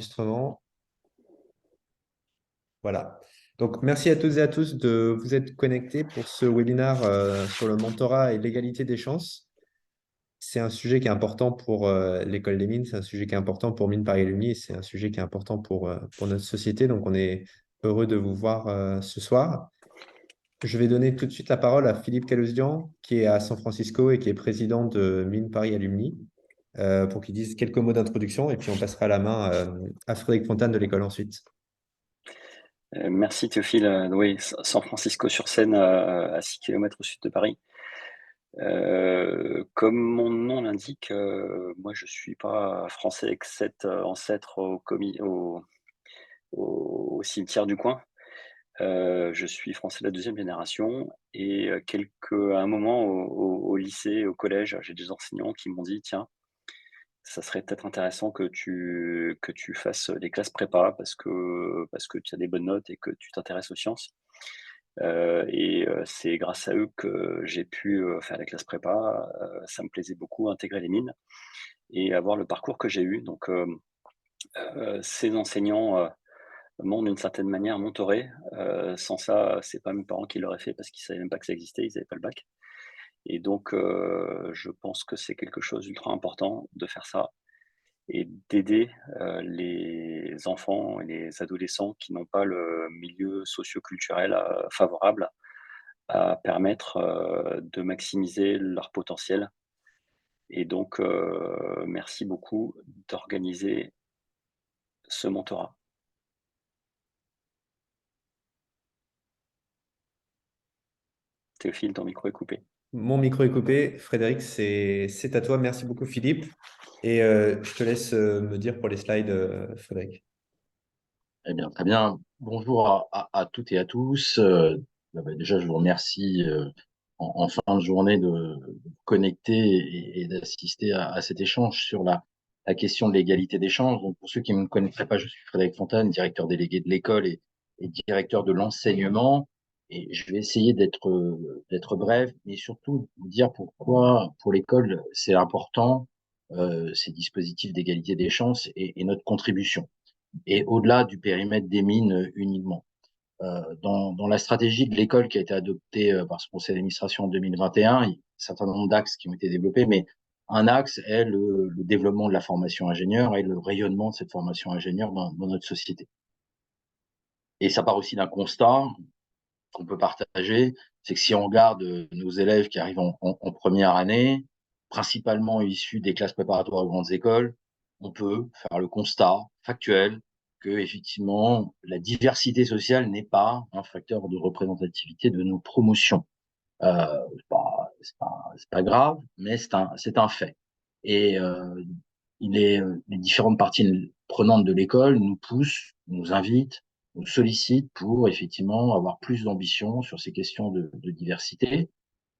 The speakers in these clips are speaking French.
Enregistrement. Voilà. Donc, merci à toutes et à tous de vous être connectés pour ce webinaire sur le mentorat et l'égalité des chances. C'est un sujet qui est important pour l'école des mines, c'est un sujet qui est important pour Mines Paris Alumni et c'est un sujet qui est important pour notre société. Donc, on est heureux de vous voir ce soir. Je vais donner tout de suite la parole à Philippe Calusian, qui est à San Francisco et qui est président de Mines Paris Alumni, pour qu'il dise quelques mots d'introduction et puis on passera la main à Frédéric Fontane de l'école ensuite. Merci Théophile. Oui, San Francisco sur Seine, à 6 km au sud de Paris. Comme mon nom l'indique, moi je suis pas français avec 7 ancêtres au cimetière du coin. Je suis français de la deuxième génération et à un moment au lycée, au collège, j'ai des enseignants qui m'ont dit: «Tiens, ça serait peut-être intéressant que tu fasses des classes prépa parce que tu as des bonnes notes et que tu t'intéresses aux sciences». C'est grâce à eux que j'ai pu, faire la classe prépa. Ça me plaisait beaucoup, intégrer les mines et avoir le parcours que j'ai eu. Donc, ces enseignants, m'ont d'une certaine manière mentoré. Sans ça, c'est pas mes parents qui l'auraient fait parce qu'ils savaient même pas que ça existait, ils avaient pas le bac. Et donc, je pense que c'est quelque chose d'ultra important de faire ça et d'aider, les enfants et les adolescents qui n'ont pas le milieu socio-culturel, favorable à permettre, de maximiser leur potentiel. Et donc, merci beaucoup d'organiser ce mentorat. Théophile, ton micro est coupé. Mon micro est coupé. Frédéric, c'est à toi. Merci beaucoup, Philippe. Et je te laisse me dire pour les slides, Frédéric. Eh bien, très bien. Bonjour à toutes et à tous. Déjà, je vous remercie en fin de journée de vous connecter et d'assister à cet échange sur la question de l'égalité des chances. Donc, pour ceux qui ne me connaîtraient pas, je suis Frédéric Fontane, directeur délégué de l'école et directeur de l'enseignement. Et je vais essayer d'être bref, mais surtout vous dire pourquoi, pour l'école, c'est important, ces dispositifs d'égalité des chances et notre contribution et au-delà du périmètre des mines uniquement. Dans la stratégie de l'école qui a été adoptée par ce conseil d'administration en 2021, il y a un certain nombre d'axes qui ont été développés, mais un axe est le développement de la formation ingénieur et le rayonnement de cette formation ingénieur dans notre société. Et ça part aussi d'un constat qu'on peut partager, c'est que si on regarde nos élèves qui arrivent en première année, principalement issus des classes préparatoires aux grandes écoles, on peut faire le constat factuel que effectivement la diversité sociale n'est pas un facteur de représentativité de nos promotions. C'est pas grave, mais c'est un fait. Et les différentes parties prenantes de l'école nous poussent, nous invitent, nous sollicitent pour effectivement avoir plus d'ambition sur ces questions de diversité.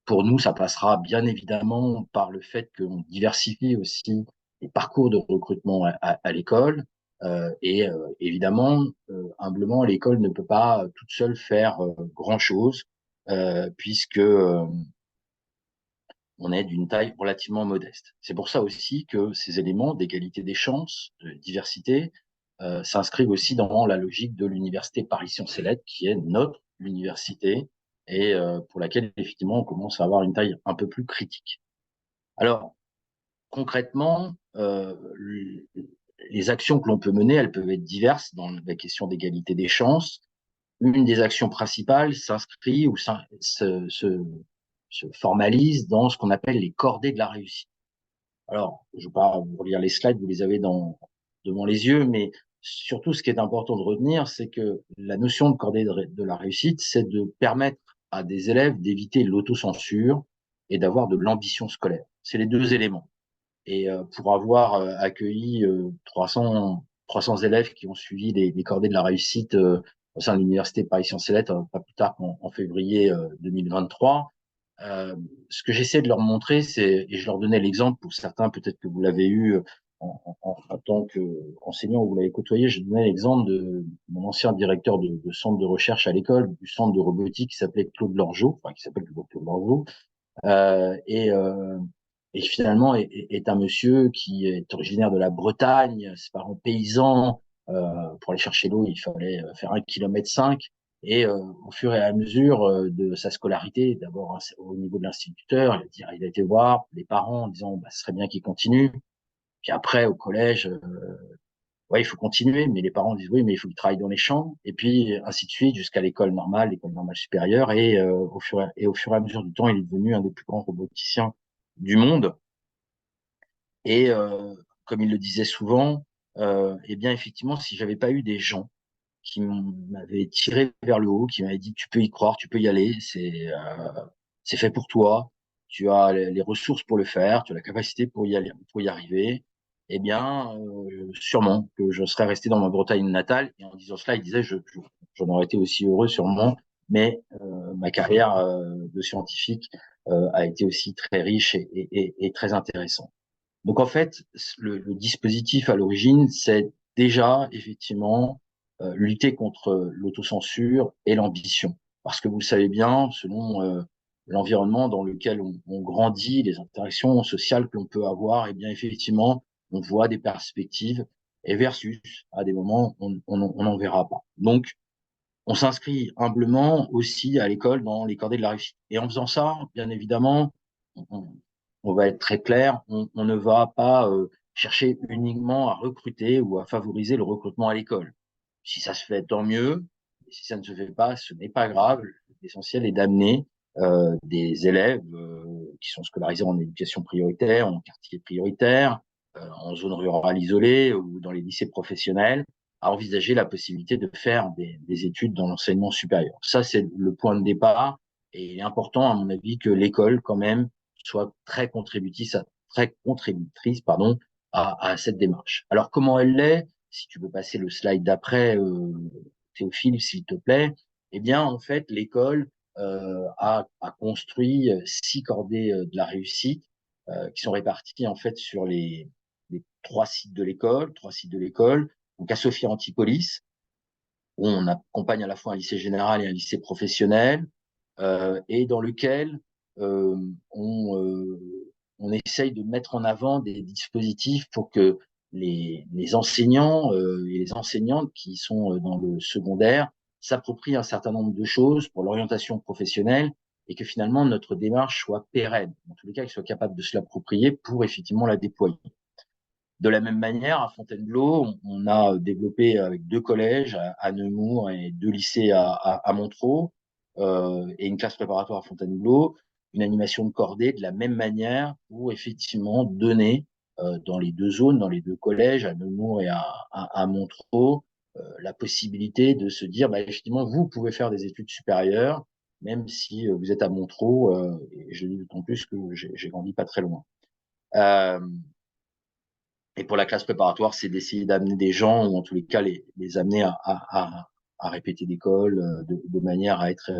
Pour nous, ça passera bien évidemment par le fait qu'on diversifie aussi les parcours de recrutement à l'école. Évidemment, humblement, l'école ne peut pas toute seule faire grand-chose, puisque on est d'une taille relativement modeste. C'est pour ça aussi que ces éléments d'égalité des chances, de diversité, s'inscrivent aussi dans la logique de l'université Paris Sciences et Lettres, qui est notre université et pour laquelle effectivement on commence à avoir une taille un peu plus critique. Alors concrètement, les actions que l'on peut mener, elles peuvent être diverses dans la question d'égalité des chances. Une des actions principales s'inscrit ou se formalise dans ce qu'on appelle les cordées de la réussite. Alors, je ne vais pas vous relire les slides, vous les avez devant les yeux, mais surtout ce qui est important de retenir, c'est que la notion de cordée de la réussite, c'est de permettre à des élèves d'éviter l'autocensure et d'avoir de l'ambition scolaire. C'est les deux éléments. Et pour avoir accueilli 300 élèves qui ont suivi les cordées de la réussite au sein de l'université Paris Sciences et Lettres, pas plus tard qu'en février 2023, ce que j'essaie de leur montrer, et je leur donnais l'exemple pour certains, peut-être que vous l'avez eu en tant qu'enseignant, vous l'avez côtoyé, je donnais l'exemple de mon ancien directeur de centre de recherche à l'école, du centre de robotique qui s'appelait Claude Lorgeau, enfin qui s'appelle Claude Lorgeau, euh, et, euh, et finalement est un monsieur qui est originaire de la Bretagne, ses parents paysans, Pour aller chercher l'eau, il fallait faire 1,5 km. Et au fur et à mesure de sa scolarité, d'abord au niveau de l'instituteur, il a été voir les parents en disant bah, ce serait bien qu'il continue. Puis après, au collège, ouais, il faut continuer, mais les parents disent oui, mais il faut qu'il travaille dans les champs, et puis ainsi de suite jusqu'à l'école normale supérieure, et au fur et à mesure du temps, il est devenu un des plus grands roboticiens du monde. Et comme il le disait souvent, eh bien effectivement, si j'avais pas eu des gens qui m'avaient tiré vers le haut, qui m'avaient dit tu peux y croire, tu peux y aller, c'est fait pour toi, tu as les ressources pour le faire, tu as la capacité pour y aller, pour y arriver, eh bien sûrement que je serais resté dans ma Bretagne natale. Et en disant cela, il disait j'en aurais été aussi heureux sûrement, mais ma carrière de scientifique a été aussi très riche et très intéressante. Donc en fait, le dispositif à l'origine, c'est déjà effectivement lutter contre l'autocensure et l'ambition. Parce que vous le savez bien, selon l'environnement dans lequel on grandit, les interactions sociales que l'on peut avoir, et bien effectivement, on voit des perspectives et versus à des moments on n'en verra pas. Donc on s'inscrit humblement aussi à l'école dans les cordées de la réussite. Et en faisant ça, bien évidemment, on, on va être très clair, on ne va pas chercher uniquement à recruter ou à favoriser le recrutement à l'école. Si ça se fait, tant mieux. Et si ça ne se fait pas, ce n'est pas grave. L'essentiel est d'amener des élèves qui sont scolarisés en éducation prioritaire, en quartier prioritaire, en zone rurale isolée ou dans les lycées professionnels, à envisager la possibilité de faire des études dans l'enseignement supérieur. Ça, c'est le point de départ. Et il est important, à mon avis, que l'école, quand même, soit très contributrice, pardon, à cette démarche. Alors, comment elle l'est? Si tu veux passer le slide d'après, Théophile, s'il te plaît. Eh bien, en fait, l'école a construit 6 cordées de la réussite qui sont réparties en fait sur les 3 sites de l'école. Donc à Sophia Antipolis, où on accompagne à la fois un lycée général et un lycée professionnel, et dans lequel euh, on, on essaye de mettre en avant des dispositifs pour que les enseignants et les enseignantes qui sont dans le secondaire s'approprient un certain nombre de choses pour l'orientation professionnelle et que finalement notre démarche soit pérenne, en tous les cas qu'ils soient capables de se l'approprier pour effectivement la déployer. De la même manière, à Fontainebleau, on a développé avec 2 collèges à Nemours et 2 lycées à Montereau et une classe préparatoire à Fontainebleau, une animation de cordée de la même manière pour effectivement donner dans les 2 zones, dans les 2 collèges, à Nemours et à Montereau, la possibilité de se dire, bah, effectivement, vous pouvez faire des études supérieures, même si vous êtes à Montereau, et je dis d'autant plus que j'ai grandi pas très loin. Euh, et pour la classe préparatoire, c'est d'essayer d'amener des gens, ou en tous les cas les amener à répéter d'école de manière à être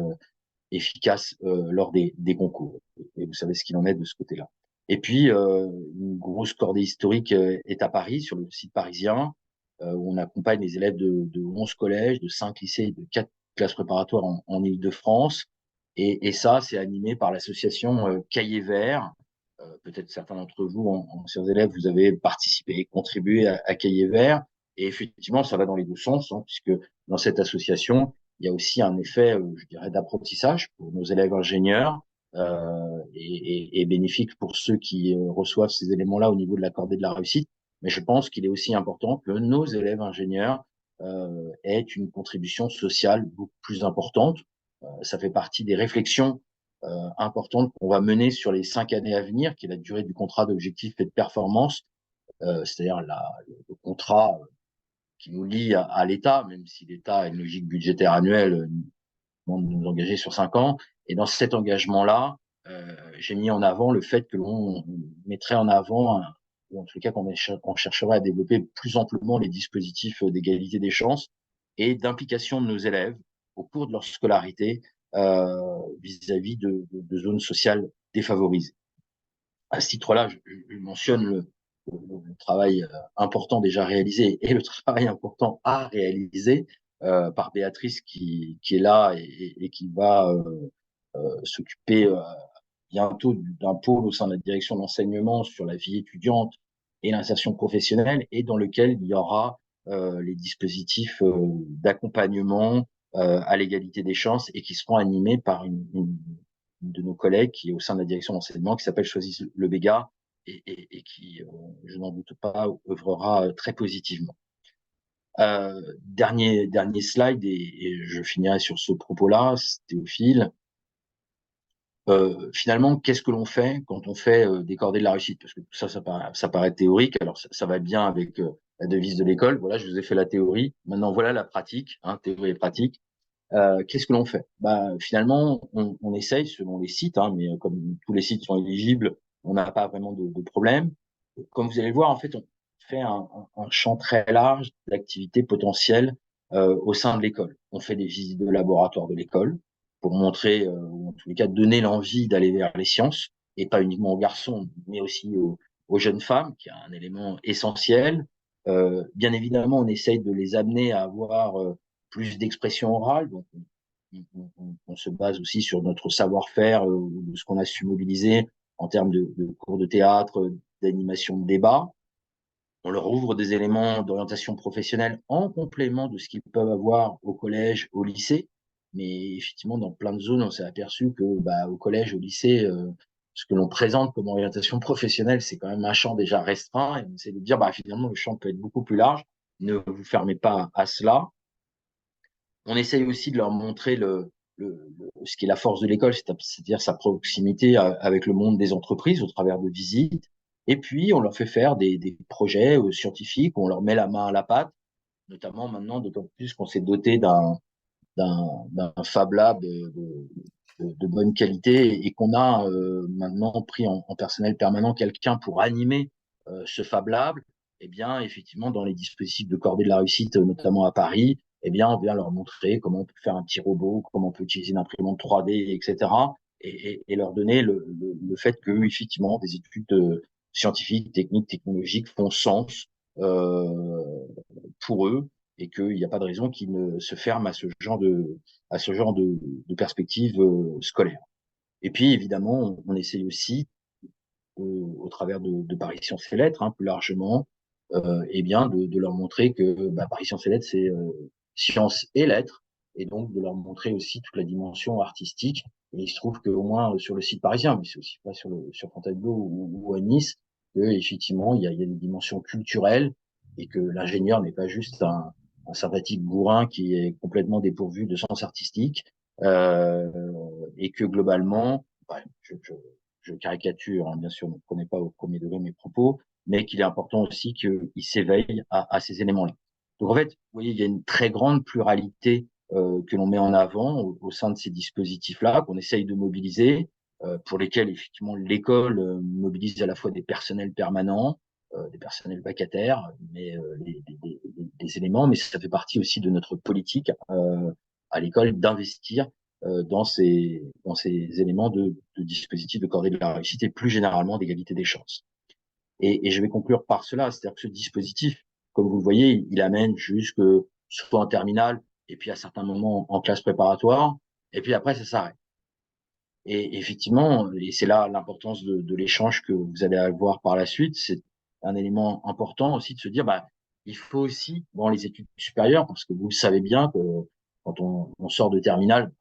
efficace lors des concours. Et vous savez ce qu'il en est de ce côté-là. Et puis, une grosse cordée historique est à Paris, sur le site parisien, où on accompagne les élèves de 11 collèges, de 5 lycées et de 4 classes préparatoires en Île-de-France. Et ça, c'est animé par l'association Cahiers Verts. Peut-être certains d'entre vous, anciens élèves, vous avez participé, contribué à Cahiers Verts. Et effectivement, ça va dans les 2 sens, hein, puisque dans cette association, il y a aussi un effet, je dirais, d'apprentissage pour nos élèves ingénieurs et bénéfique pour ceux qui reçoivent ces éléments-là au niveau de la cordée de la réussite. Mais je pense qu'il est aussi important que nos élèves ingénieurs aient une contribution sociale beaucoup plus importante. Ça fait partie des réflexions importantes qu'on va mener sur les 5 années à venir, qui est la durée du contrat d'objectif et de performance, c'est-à-dire le contrat qui nous lie à l'État, même si l'État a une logique budgétaire annuelle, demande de nous engager sur 5 ans. Et dans cet engagement-là, j'ai mis en avant le fait que l'on mettrait en avant, ou en tout cas qu'on chercherait à développer plus amplement les dispositifs d'égalité des chances et d'implication de nos élèves au cours de leur scolarité vis-à-vis de zones sociales défavorisées. À ce titre-là, je mentionne le travail important déjà réalisé et le travail important à réaliser par Béatrice qui est là et qui va s'occuper bientôt d'un pôle au sein de la direction d'enseignement sur la vie étudiante et l'insertion professionnelle et dans lequel il y aura les dispositifs d'accompagnement à l'égalité des chances et qui seront animés par une de nos collègues qui est au sein de la direction d'enseignement qui s'appelle Choisissez le Béga et qui, je n'en doute pas, œuvrera très positivement. Dernier slide et je finirai sur ce propos-là, Théophile. Finalement, qu'est-ce que l'on fait quand on fait des cordées de la réussite? Parce que tout ça, ça paraît théorique. Alors, ça va bien avec la devise de l'école. Voilà, je vous ai fait la théorie. Maintenant, voilà la pratique, hein, théorie et pratique. Qu'est-ce que l'on fait? Finalement, on essaye selon les sites, hein, mais comme tous les sites sont éligibles, on n'a pas vraiment de problème. Comme vous allez le voir, en fait, on fait un champ très large d'activités potentielles au sein de l'école. On fait des visites de laboratoire de l'école pour montrer, ou en tous les cas, donner l'envie d'aller vers les sciences, et pas uniquement aux garçons, mais aussi aux jeunes femmes, qui est un élément essentiel. Bien évidemment, on essaye de les amener à avoir plus d'expression orale. Donc, on se base aussi sur notre savoir-faire, de ce qu'on a su mobiliser en termes de cours de théâtre, d'animation de débat. On leur ouvre des éléments d'orientation professionnelle en complément de ce qu'ils peuvent avoir au collège, au lycée. Mais effectivement, dans plein de zones, on s'est aperçu que au collège, au lycée, ce que l'on présente comme orientation professionnelle, c'est quand même un champ déjà restreint. Et on essaie de dire, finalement, le champ peut être beaucoup plus large. Ne vous fermez pas à cela. On essaye aussi de leur montrer ce qui est la force de l'école, c'est-à-dire sa proximité avec le monde des entreprises au travers de visites. Et puis, on leur fait faire des projets scientifiques, où on leur met la main à la pâte, notamment maintenant, d'autant plus qu'on s'est doté d'un Fab Lab de bonne qualité et qu'on a maintenant pris en personnel permanent quelqu'un pour animer ce Fab Lab. Eh bien, effectivement, dans les dispositifs de cordée de la réussite, notamment à Paris, eh bien, on vient leur montrer comment on peut faire un petit robot, comment on peut utiliser une imprimante 3D, etc. Et leur donner le fait que, effectivement, des études scientifiques, techniques, technologiques font sens pour eux et qu'il n'y a pas de raison qu'ils ne se ferment à ce genre de perspective scolaire. Et puis, évidemment, on essaye aussi, au travers de Paris Sciences et Lettres, hein, plus largement, eh bien, de leur montrer que Paris Sciences et Lettres, c'est sciences et lettres, et donc de leur montrer aussi toute la dimension artistique. Et il se trouve qu'au moins sur le site parisien, mais c'est aussi pas sur Fontainebleau ou à Nice, que effectivement il y a des dimensions culturelles et que l'ingénieur n'est pas juste un sympathique bourrin qui est complètement dépourvu de sens artistique, et que globalement, je caricature, hein, bien sûr, ne prenez pas au premier degré mes propos, mais qu'il est important aussi qu'il s'éveille à ces éléments-là. Donc en fait, vous voyez, il y a une très grande pluralité que l'on met en avant au sein de ces dispositifs-là, qu'on essaye de mobiliser, pour lesquels effectivement l'école mobilise à la fois des personnels permanents, des personnels vacataires, mais des éléments, mais ça fait partie aussi de notre politique à l'école d'investir dans ces éléments de dispositifs de cordée de la réussite et plus généralement d'égalité des chances. Et je vais conclure par cela, c'est-à-dire que ce dispositif, comme vous le voyez, il amène jusque soit en terminale, et puis à certains moments en classe préparatoire, et puis après ça s'arrête. Et effectivement, et c'est là l'importance de l'échange que vous allez avoir par la suite, c'est un élément important aussi de se dire, il faut aussi, dans les études supérieures, parce que vous le savez bien que quand on sort de terminale,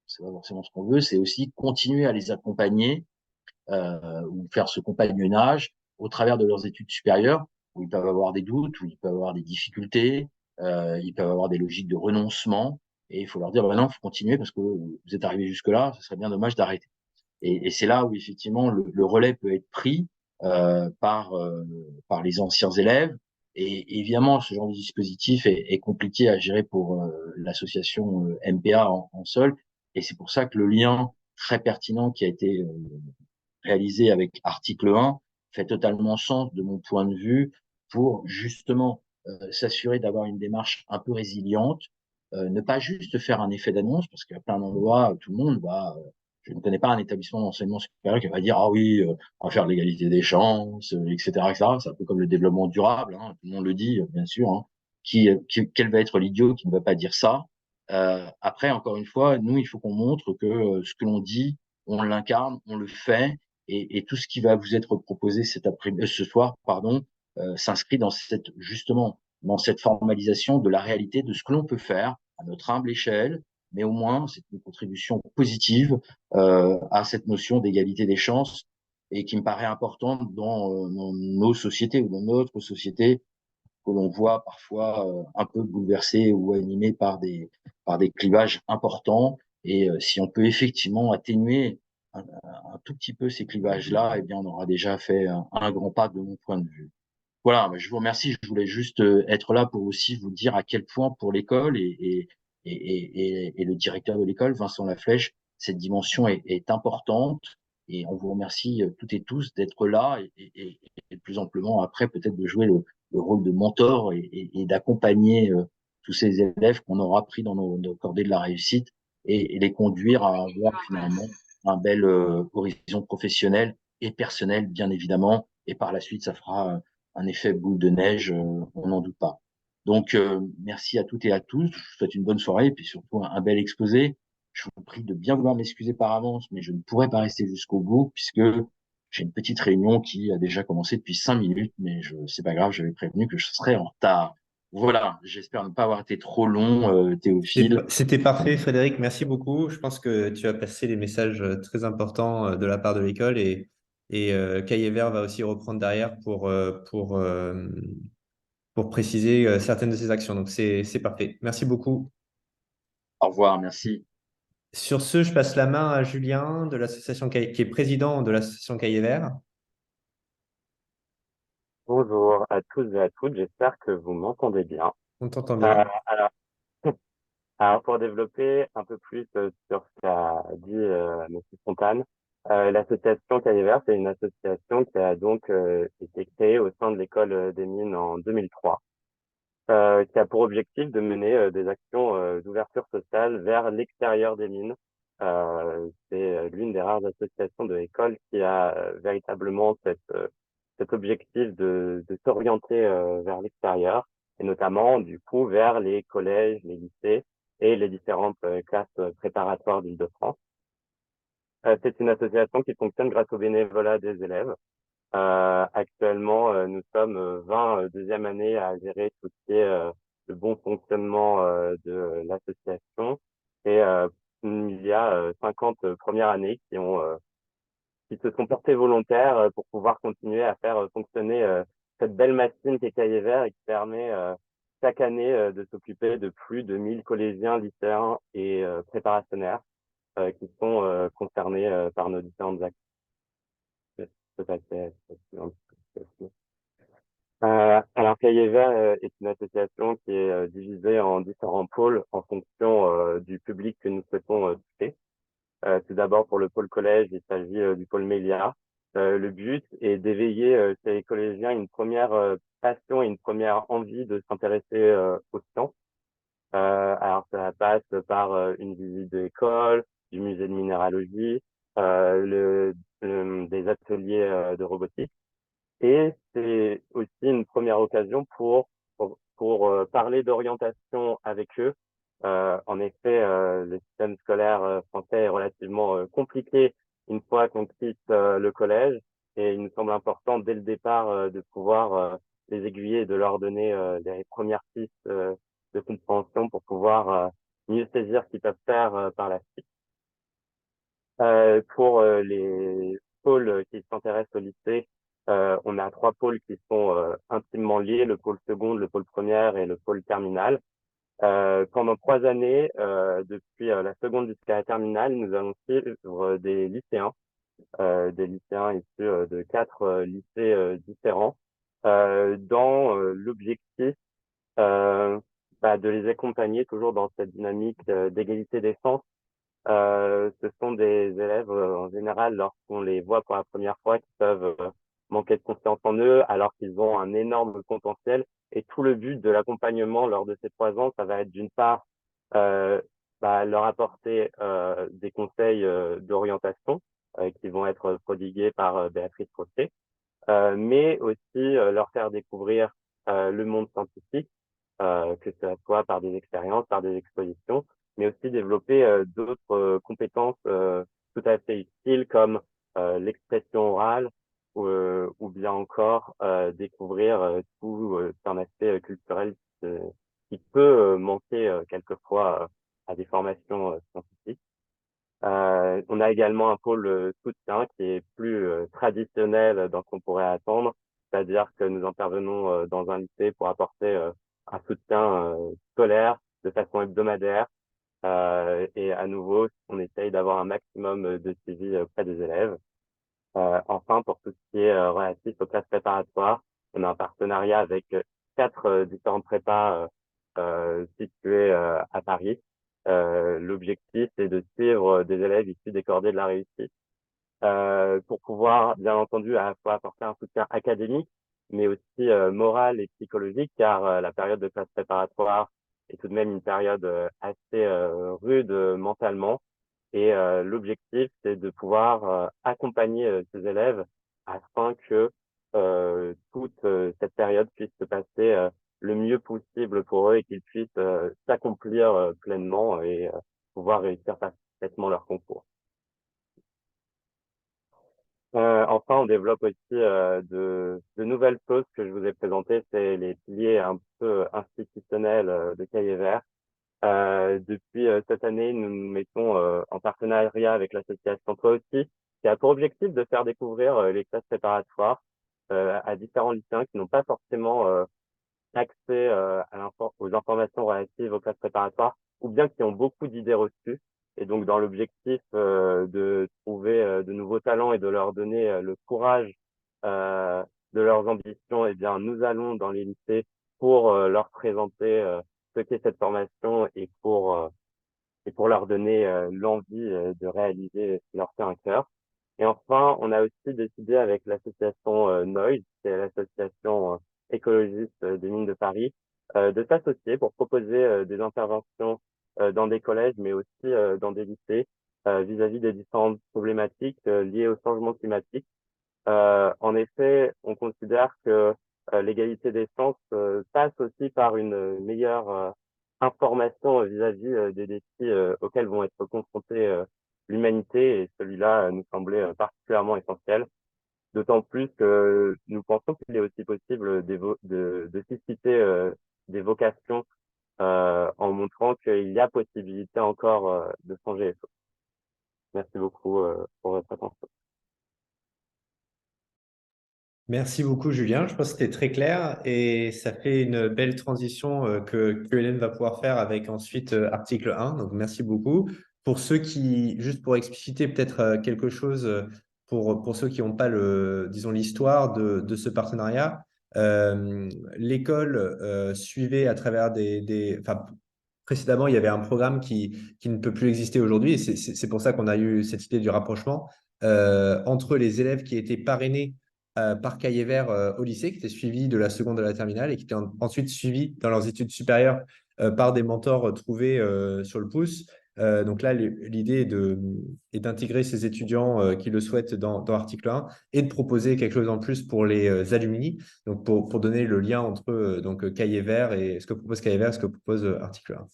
c'est pas forcément ce qu'on veut, c'est aussi continuer à les accompagner ou faire ce compagnonnage au travers de leurs études supérieures, où ils peuvent avoir des doutes, où ils peuvent avoir des difficultés, ils peuvent avoir des logiques de renoncement, et il faut leur dire, non, il faut continuer parce que vous êtes arrivé jusque-là, ce serait bien dommage d'arrêter. Et c'est là où effectivement le relais peut être pris par les anciens élèves. Et évidemment, ce genre de dispositif est compliqué à gérer pour l'association MPA en sol. Et c'est pour ça que le lien très pertinent qui a été réalisé avec article 1 fait totalement sens de mon point de vue pour justement s'assurer d'avoir une démarche un peu résiliente, ne pas juste faire un effet d'annonce, parce qu'à plein d'endroits, tout le monde va je ne connais pas un établissement d'enseignement supérieur qui va dire ah oui, on va faire l'égalité des chances, etc., etc. C'est un peu comme le développement durable, hein, tout le monde le dit, bien sûr. Hein. Quel va être l'idiot qui ne va pas dire ça? Après, encore une fois, nous, il faut qu'on montre que ce que l'on dit, on l'incarne, on le fait, et tout ce qui va vous être proposé ce soir, pardon, s'inscrit dans cette justement dans cette formalisation de la réalité de ce que l'on peut faire à notre humble échelle, mais au moins c'est une contribution positive à cette notion d'égalité des chances et qui me paraît importante dans nos sociétés ou dans notre société que l'on voit parfois un peu bouleversée ou animée par des clivages importants. Et si on peut effectivement atténuer un tout petit peu ces clivages-là, eh bien, on aura déjà fait un grand pas de mon point de vue. Voilà, je vous remercie. Je voulais juste être là pour aussi vous dire à quel point pour l'école et le directeur de l'école, Vincent Laflèche, cette dimension est importante. Et on vous remercie toutes et tous d'être là et plus amplement après peut-être de jouer le rôle de mentor et d'accompagner tous ces élèves qu'on aura pris dans nos cordées de la réussite et les conduire à avoir finalement un bel horizon professionnel et personnel, bien évidemment. Et par la suite, ça fera un effet boule de neige, on n'en doute pas. Donc, merci à toutes et à tous. Je vous souhaite une bonne soirée et puis surtout un bel exposé. Je vous prie de bien vouloir m'excuser par avance, mais je ne pourrai pas rester jusqu'au bout puisque j'ai une petite réunion qui a déjà commencé depuis 5 minutes, mais c'est pas grave, j'avais prévenu que je serais en retard. Voilà, j'espère ne pas avoir été trop long, Théophile. C'était parfait, Frédéric. Merci beaucoup. Je pense que tu as passé des messages très importants de la part de l'école et Cahier Vert va aussi reprendre derrière pour préciser certaines de ses actions. Donc, c'est parfait. Merci beaucoup. Au revoir, merci. Sur ce, je passe la main à Julien de l'association qui est président de l'association Cahier Vert. Bonjour à tous et à toutes, j'espère que vous m'entendez bien. On t'entend Euh, bien. alors, alors, pour développer un peu plus sur ce qu'a dit Monsieur Fontane, l'association Cahier Vert, c'est une association qui a donc été créée au sein de l'école des mines en 2003, qui a pour objectif de mener des actions d'ouverture sociale vers l'extérieur des mines. C'est l'une des rares associations de l'école qui a véritablement cet objectif de s'orienter vers l'extérieur, et notamment du coup vers les collèges, les lycées et les différentes classes préparatoires d'Île-de-France. C'est une association qui fonctionne grâce au bénévolat des élèves. Actuellement, nous sommes 20 deuxième année à gérer tout ce qui est le bon fonctionnement de l'association et il y a 50 premières années qui se sont portés volontaires pour pouvoir continuer à faire fonctionner cette belle machine qui est Cahier Vert et qui permet chaque année de s'occuper de plus de 1000 collégiens, lycéens et préparationnaires qui sont concernés par nos différentes actions. Alors, Cahier Vert est une association qui est divisée en différents pôles en fonction du public que nous souhaitons toucher. Tout d'abord, pour le pôle collège, il s'agit du pôle Mélia. Le but est d'éveiller chez les collégiens une première passion et une première envie de s'intéresser aux sciences. Alors, ça passe par une visite de l'école, du musée de minéralogie, des ateliers de robotique. Et c'est aussi une première occasion pour parler d'orientation avec eux. En effet, le système scolaire français est relativement compliqué une fois qu'on quitte le collège et il nous semble important dès le départ de pouvoir les aiguiller et de leur donner les premières pistes de compréhension pour pouvoir mieux saisir ce qu'ils peuvent faire par la suite. Pour les pôles qui s'intéressent au lycée, on a trois pôles qui sont intimement liés, le pôle seconde, le pôle première et le pôle terminal. Pendant 3 années, depuis la seconde jusqu'à la terminale, nous allons suivre des lycéens issus de 4 lycées différents, dans l'objectif de les accompagner toujours dans cette dynamique d'égalité des chances. Ce sont des élèves en général, lorsqu'on les voit pour la première fois, qui peuvent manquer de confiance en eux alors qu'ils ont un énorme potentiel. Et tout le but de l'accompagnement lors de ces 3 ans, ça va être d'une part leur apporter des conseils d'orientation qui vont être prodigués par Béatrice Crochet, mais aussi leur faire découvrir le monde scientifique, que ce soit par des expériences, par des expositions, mais aussi développer d'autres compétences tout à fait utiles comme l'expression orale, ou bien encore découvrir tout un aspect culturel qui peut manquer quelquefois à des formations scientifiques. On a également un pôle soutien qui est plus traditionnel dans ce qu'on pourrait attendre, c'est-à-dire que nous intervenons dans un lycée pour apporter un soutien scolaire de façon hebdomadaire. Et à nouveau, on essaye d'avoir un maximum de suivi auprès des élèves. Enfin, pour tout ce qui est relatif aux classes préparatoires, on a un partenariat avec 4 différentes prépas situées à Paris. L'objectif, c'est de suivre des élèves issus des cordées de la réussite pour pouvoir, bien entendu, à la fois apporter un soutien académique, mais aussi moral et psychologique, car la période de classe préparatoire est tout de même une période assez rude mentalement. Et l'objectif, c'est de pouvoir accompagner ces élèves afin que toute cette période puisse se passer le mieux possible pour eux et qu'ils puissent s'accomplir pleinement et pouvoir réussir parfaitement leur concours. Enfin, on développe aussi de nouvelles choses que je vous ai présentées, c'est les piliers un peu institutionnels de Cahiers Verts. Depuis cette année, nous nous mettons en partenariat avec l'association Toi aussi, qui a pour objectif de faire découvrir les classes préparatoires à différents lycéens qui n'ont pas forcément accès aux informations relatives aux classes préparatoires, ou bien qui ont beaucoup d'idées reçues. Et donc, dans l'objectif de trouver de nouveaux talents et de leur donner le courage euh, de leurs ambitions, eh bien, nous allons dans les lycées pour leur présenter ce qu'est cette formation et pour leur donner l'envie de réaliser ce qui leur fait un cœur. Et enfin, on a aussi décidé avec l'association Noise, c'est l'association écologiste des mines de Paris, de s'associer pour proposer des interventions dans des collèges, mais aussi dans des lycées, vis-à-vis des différentes problématiques liées au changement climatique. En effet, on considère que l'égalité des chances passe aussi par une meilleure information vis-à-vis des défis auxquels vont être confrontés l'humanité, et celui-là nous semblait particulièrement essentiel, d'autant plus que nous pensons qu'il est aussi possible de susciter des vocations en montrant qu'il y a possibilité encore de changer les choses. Merci beaucoup pour votre attention. Merci beaucoup, Julien. Je pense que c'était très clair et ça fait une belle transition que Hélène va pouvoir faire avec ensuite article 1. Donc, merci beaucoup. Pour ceux qui, juste pour expliciter peut-être quelque chose pour ceux qui n'ont pas disons, l'histoire de ce partenariat, l'école suivait à travers enfin, précédemment, il y avait un programme qui ne peut plus exister aujourd'hui et c'est pour ça qu'on a eu cette idée du rapprochement entre les élèves qui étaient parrainés par Cahiers Verts au lycée, qui étaient suivis de la seconde à la terminale et qui étaient ensuite suivis dans leurs études supérieures par des mentors trouvés sur le pouce. Donc là, l'idée est d'intégrer ces étudiants qui le souhaitent dans article 1 et de proposer quelque chose en plus pour les alumni, donc pour donner le lien entre donc Cahiers Verts et ce que propose Cahiers Verts et ce que propose article 1.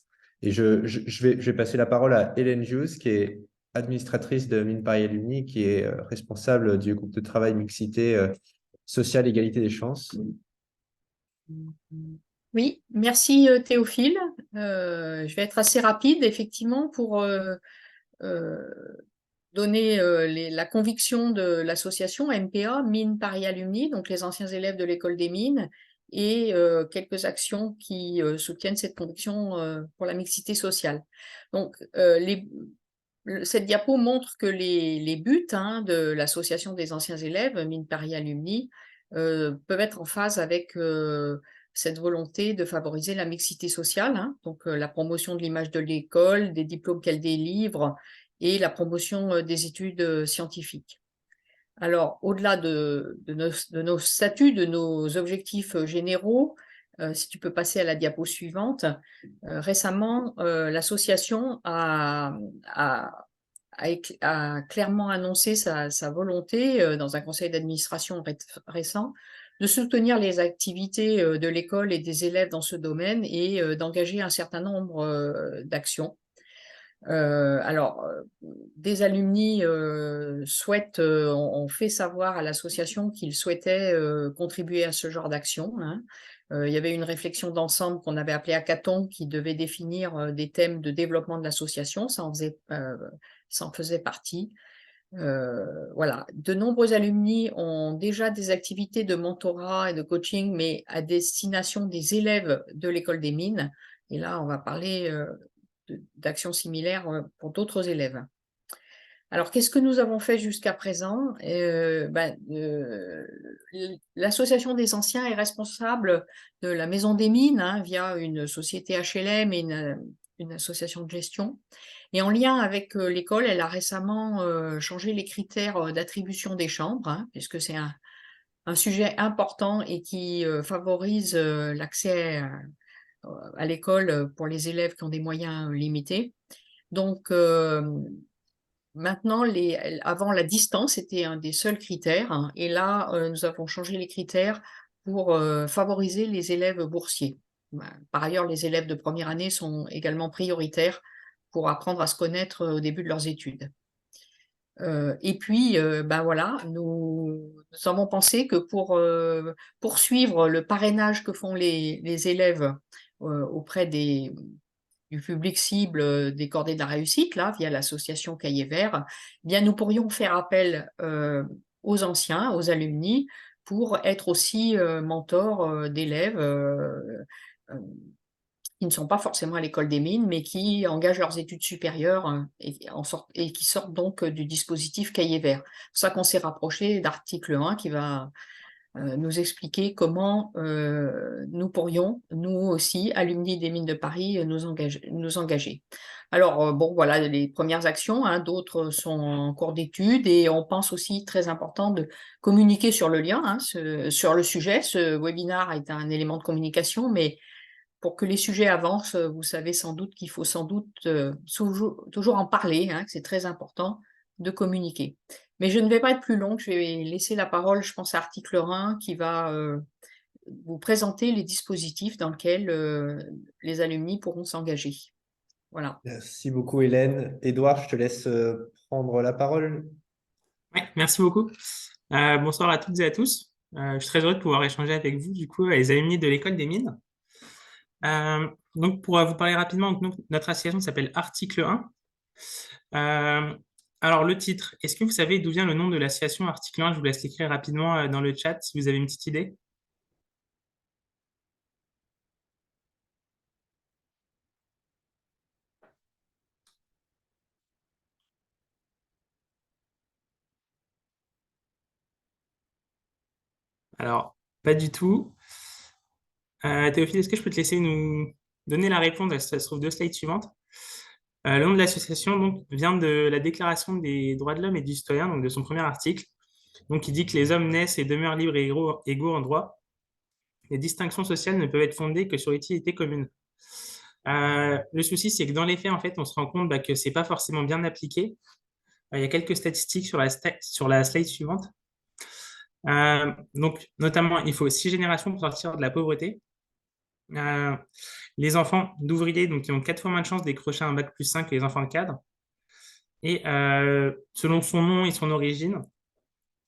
Et je vais passer la parole à Hélène Gius, qui est administratrice de Mines Paris Alumni, qui est responsable du groupe de travail mixité sociale, égalité des chances. Oui, merci Théophile. Je vais être assez rapide, effectivement, pour donner la conviction de l'association MPA, Mines Paris Alumni, donc les anciens élèves de l'école des mines, et quelques actions qui soutiennent cette conviction pour la mixité sociale. Donc, cette diapo montre que les buts de l'association des anciens élèves, Mines Paris Alumni, peuvent être en phase avec cette volonté de favoriser la mixité sociale, donc la promotion de l'image de l'école, des diplômes qu'elle délivre et la promotion des études scientifiques. Alors, au-delà de nos statuts, de nos objectifs généraux, si tu peux passer à la diapo suivante, récemment, l'association a clairement annoncé sa volonté, dans un conseil d'administration récent, de soutenir les activités de l'école et des élèves dans ce domaine et d'engager un certain nombre d'actions. Alors, des alumni ont fait savoir à l'association qu'ils souhaitaient contribuer à ce genre d'action, hein. Il y avait une réflexion d'ensemble qu'on avait appelée hackathon qui devait définir des thèmes de développement de l'association. Ça en faisait partie. Voilà. De nombreux alumni ont déjà des activités de mentorat et de coaching, mais à destination des élèves de l'école des mines. Et là, on va parler d'actions similaires pour d'autres élèves. Alors, qu'est-ce que nous avons fait jusqu'à présent? L'association des anciens est responsable de la Maison des Mines, hein, via une société HLM et une association de gestion. Et en lien avec l'école, elle a récemment changé les critères d'attribution des chambres, hein, puisque c'est un sujet important et qui favorise l'accès à l'école pour les élèves qui ont des moyens limités. Donc, maintenant, avant, la distance était un des seuls critères, hein, et là, nous avons changé les critères pour favoriser les élèves boursiers. Par ailleurs, les élèves de première année sont également prioritaires pour apprendre à se connaître au début de leurs études. Et puis, voilà, nous avons pensé que pour poursuivre le parrainage que font les élèves auprès du public cible des Cordées de la Réussite, là, via l'association Cahier Vert, eh bien, nous pourrions faire appel aux anciens, aux alumni, pour être aussi mentors d'élèves qui ne sont pas forcément à l'école des mines, mais qui engagent leurs études supérieures et qui sortent donc du dispositif Cahier Vert. C'est pour ça qu'on s'est rapproché d'article 1 qui va nous expliquer comment nous pourrions, nous aussi, alumni des mines de Paris, nous engager. Alors, bon, voilà les premières actions, hein, d'autres sont en cours d'étude et on pense aussi, très important, de communiquer sur le lien, hein, sur le sujet. Ce webinaire est un élément de communication, mais pour que les sujets avancent, vous savez sans doute qu'il faut sans doute toujours en parler, hein, que c'est très important de communiquer. Mais je ne vais pas être plus longue, je vais laisser la parole, je pense, à article 1 qui va vous présenter les dispositifs dans lesquels les alumni pourront s'engager. Voilà. Merci beaucoup, Hélène. Édouard, je te laisse prendre la parole. Ouais, merci beaucoup. Bonsoir à toutes et à tous. Je suis très heureux de pouvoir échanger avec vous, du coup, les alumni de l'école des mines. Donc, pour vous parler rapidement, donc, notre association s'appelle Article 1. Alors, le titre, est-ce que vous savez d'où vient le nom de l'association Article 1? Je vous laisse l'écrire rapidement dans le chat si vous avez une petite idée. Alors, pas du tout. Théophile, est-ce que je peux te laisser nous donner la réponse? Ça se trouve deux slides suivantes. Le nom de l'association donc, vient de la Déclaration des droits de l'homme et du citoyen, donc de son premier article, donc, qui dit que les hommes naissent et demeurent libres et égaux en droit. Les distinctions sociales ne peuvent être fondées que sur l'utilité commune. Le souci, c'est que dans les faits, en fait, on se rend compte que ce n'est pas forcément bien appliqué. Il y a quelques statistiques sur la slide suivante. Donc, notamment, il faut 6 générations pour sortir de la pauvreté. Les enfants d'ouvriers, donc, qui ont 4 fois moins de chances de décrocher un bac plus 5 que les enfants de cadre. Et selon son nom et son origine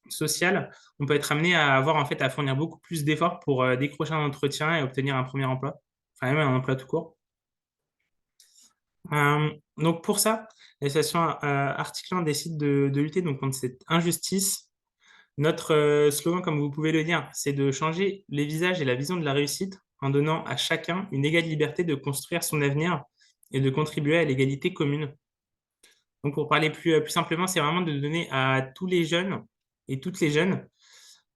sociale, on peut être amené à avoir, en fait, à fournir beaucoup plus d'efforts pour décrocher un entretien et obtenir un premier emploi, enfin même un emploi tout court. Donc pour ça, l'association Article 1 décide de lutter donc, contre cette injustice. Notre slogan, comme vous pouvez le lire, c'est de changer les visages et la vision de la réussite en donnant à chacun une égale liberté de construire son avenir et de contribuer à l'égalité commune. Donc pour parler plus simplement, c'est vraiment de donner à tous les jeunes et toutes les jeunes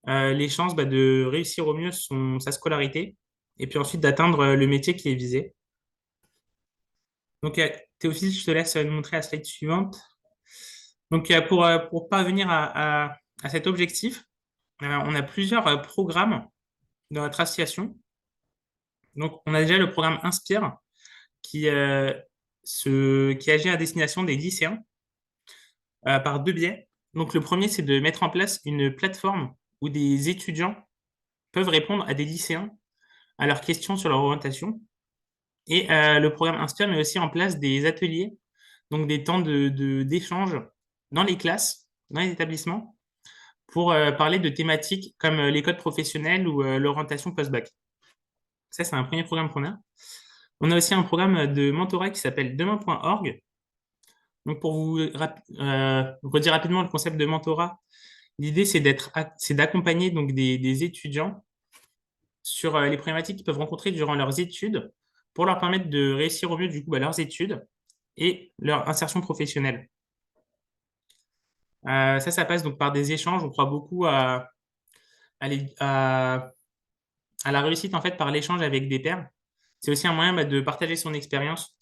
les chances de réussir au mieux sa scolarité et puis ensuite d'atteindre le métier qui est visé. Donc Théophile, je te laisse nous montrer la slide suivante. Donc pour parvenir à cet objectif, on a plusieurs programmes dans notre association. Donc on a déjà le programme Inspire qui agit à destination des lycéens par deux biais. Donc le premier, c'est de mettre en place une plateforme où des étudiants peuvent répondre à des lycéens à leurs questions sur leur orientation. Et le programme Inspire met aussi en place des ateliers donc des temps d'échange dans les classes, dans les établissements, pour parler de thématiques comme les codes professionnels ou l'orientation post-bac. Ça, c'est un premier programme qu'on a. On a aussi un programme de mentorat qui s'appelle demain.org. Donc, pour vous redire rapidement le concept de mentorat, l'idée, c'est d'accompagner donc des étudiants sur les problématiques qu'ils peuvent rencontrer durant leurs études pour leur permettre de réussir au mieux du coup leurs études et leur insertion professionnelle. Ça passe donc par des échanges. On croit beaucoup à la réussite en fait par l'échange avec des pairs. C'est aussi un moyen de partager son expérience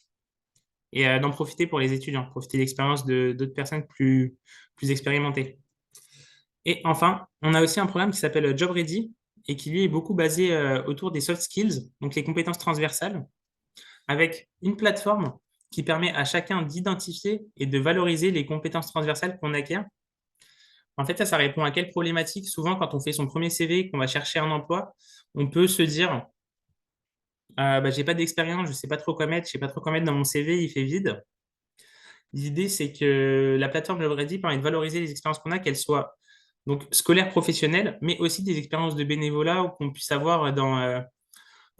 et d'en profiter pour les étudiants, profiter de l'expérience d'autres personnes plus expérimentées. Et enfin, on a aussi un programme qui s'appelle Job Ready et qui lui est beaucoup basé autour des soft skills, donc les compétences transversales, avec une plateforme qui permet à chacun d'identifier et de valoriser les compétences transversales qu'on acquiert. En fait, ça répond à quelle problématique? Souvent, quand on fait son premier CV, qu'on va chercher un emploi, on peut se dire, j'ai pas d'expérience, je sais pas trop quoi mettre, je sais pas trop quoi mettre dans mon CV, il fait vide. L'idée, c'est que la plateforme Job Ready permet de valoriser les expériences qu'on a, qu'elles soient donc scolaires, professionnelles, mais aussi des expériences de bénévolat ou qu'on puisse avoir dans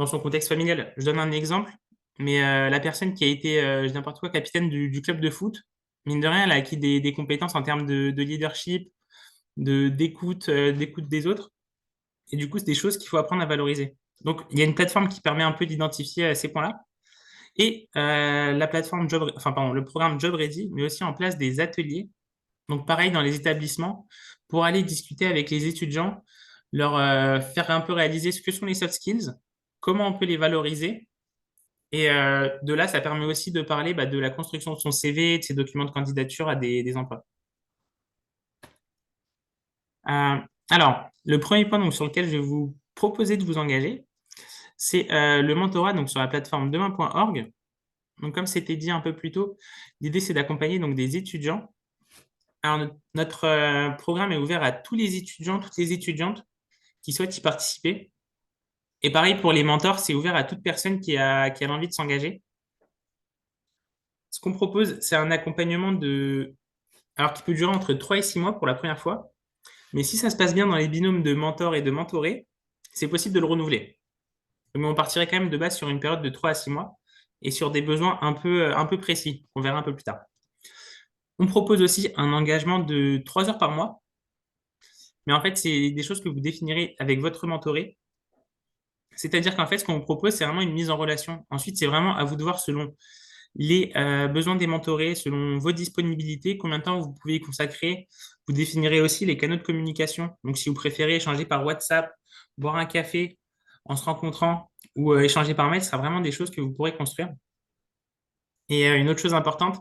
son contexte familial. Je donne un exemple, mais la personne qui a été, je dis n'importe quoi, capitaine du club de foot, mine de rien, elle a acquis des compétences en termes de leadership, d'écoute des autres. Et du coup, c'est des choses qu'il faut apprendre à valoriser. Donc, il y a une plateforme qui permet un peu d'identifier ces points-là. Et la plateforme le programme Job Ready met aussi en place des ateliers. Donc, pareil, dans les établissements, pour aller discuter avec les étudiants, leur faire un peu réaliser ce que sont les soft skills, comment on peut les valoriser. Et de là, ça permet aussi de parler de la construction de son CV, de ses documents de candidature à des emplois. Alors, le premier point donc, sur lequel je vais vous proposer de vous engager, c'est le mentorat donc, sur la plateforme demain.org. Donc, comme c'était dit un peu plus tôt, l'idée, c'est d'accompagner donc, des étudiants. Alors, notre programme est ouvert à tous les étudiants, toutes les étudiantes qui souhaitent y participer. Et pareil, pour les mentors, c'est ouvert à toute personne qui a l'envie de s'engager. Ce qu'on propose, c'est un accompagnement alors qui peut durer entre 3 et 6 mois pour la première fois. Mais si ça se passe bien dans les binômes de mentor et de mentoré, c'est possible de le renouveler. Mais on partirait quand même de base sur une période de 3 à 6 mois et sur des besoins un peu précis. On verra un peu plus tard. On propose aussi un engagement de 3 heures par mois. Mais en fait, c'est des choses que vous définirez avec votre mentoré. C'est-à-dire qu'en fait, ce qu'on vous propose, c'est vraiment une mise en relation. Ensuite, c'est vraiment à vous de voir selon les besoins des mentorés, selon vos disponibilités, combien de temps vous pouvez y consacrer. Vous définirez aussi les canaux de communication. Donc, si vous préférez échanger par WhatsApp, boire un café en se rencontrant ou échanger par mail, ce sera vraiment des choses que vous pourrez construire. Et une autre chose importante,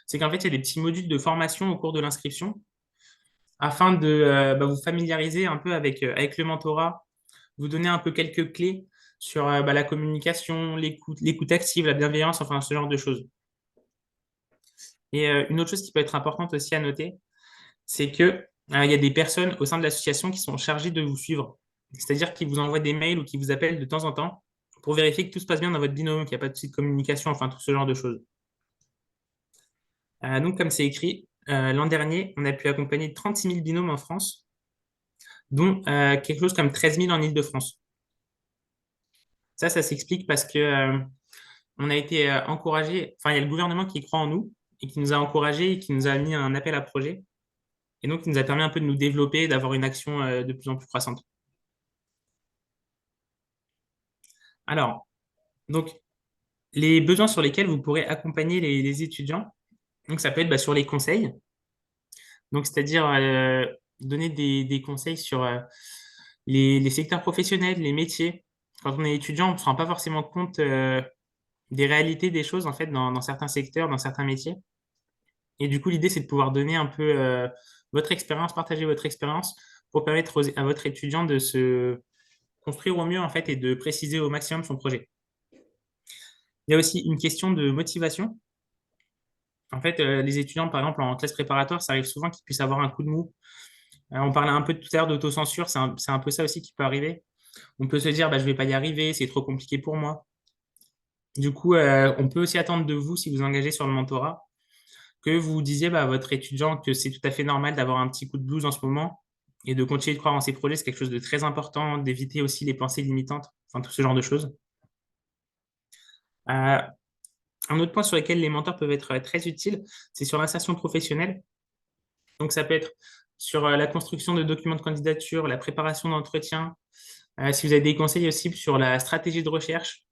c'est qu'en fait, il y a des petits modules de formation au cours de l'inscription afin de vous familiariser un peu avec le mentorat, vous donner un peu quelques clés sur la communication, l'écoute active, la bienveillance, enfin ce genre de choses. Et une autre chose qui peut être importante aussi à noter, c'est que il y a des personnes au sein de l'association qui sont chargées de vous suivre. C'est-à-dire qu'ils vous envoient des mails ou qui vous appellent de temps en temps pour vérifier que tout se passe bien dans votre binôme, qu'il n'y a pas de souci de communication, enfin tout ce genre de choses. Donc, comme c'est écrit, l'an dernier, on a pu accompagner 36 000 binômes en France, dont quelque chose comme 13 000 en Île-de-France. Ça s'explique parce que on a été encouragé, enfin, il y a le gouvernement qui croit en nous et qui nous a encouragés et qui nous a mis un appel à projet. Et donc, qui nous a permis un peu de nous développer, d'avoir une action de plus en plus croissante. Alors, donc, les besoins sur lesquels vous pourrez accompagner les étudiants, donc ça peut être sur les conseils, donc c'est-à-dire donner des conseils sur les secteurs professionnels, les métiers. Quand on est étudiant, on ne se rend pas forcément compte des réalités des choses en fait dans certains secteurs, dans certains métiers. Et du coup, l'idée, c'est de pouvoir donner un peu votre expérience, partager votre expérience pour permettre à votre étudiant de se construire au mieux en fait et de préciser au maximum son projet. Il y a aussi une question de motivation. En fait, les étudiants, par exemple, en classe préparatoire, ça arrive souvent qu'ils puissent avoir un coup de mou. On parlait un peu tout à l'heure d'autocensure, c'est un peu ça aussi qui peut arriver. On peut se dire, je ne vais pas y arriver, c'est trop compliqué pour moi. Du coup, on peut aussi attendre de vous, si vous engagez sur le mentorat, que vous disiez à votre étudiant que c'est tout à fait normal d'avoir un petit coup de blues en ce moment et de continuer de croire en ses projets, c'est quelque chose de très important, d'éviter aussi les pensées limitantes, enfin tout ce genre de choses. Un autre point sur lequel les mentors peuvent être très utiles, c'est sur l'insertion professionnelle. Donc ça peut être sur la construction de documents de candidature, la préparation d'entretien, si vous avez des conseils aussi sur la stratégie de recherche,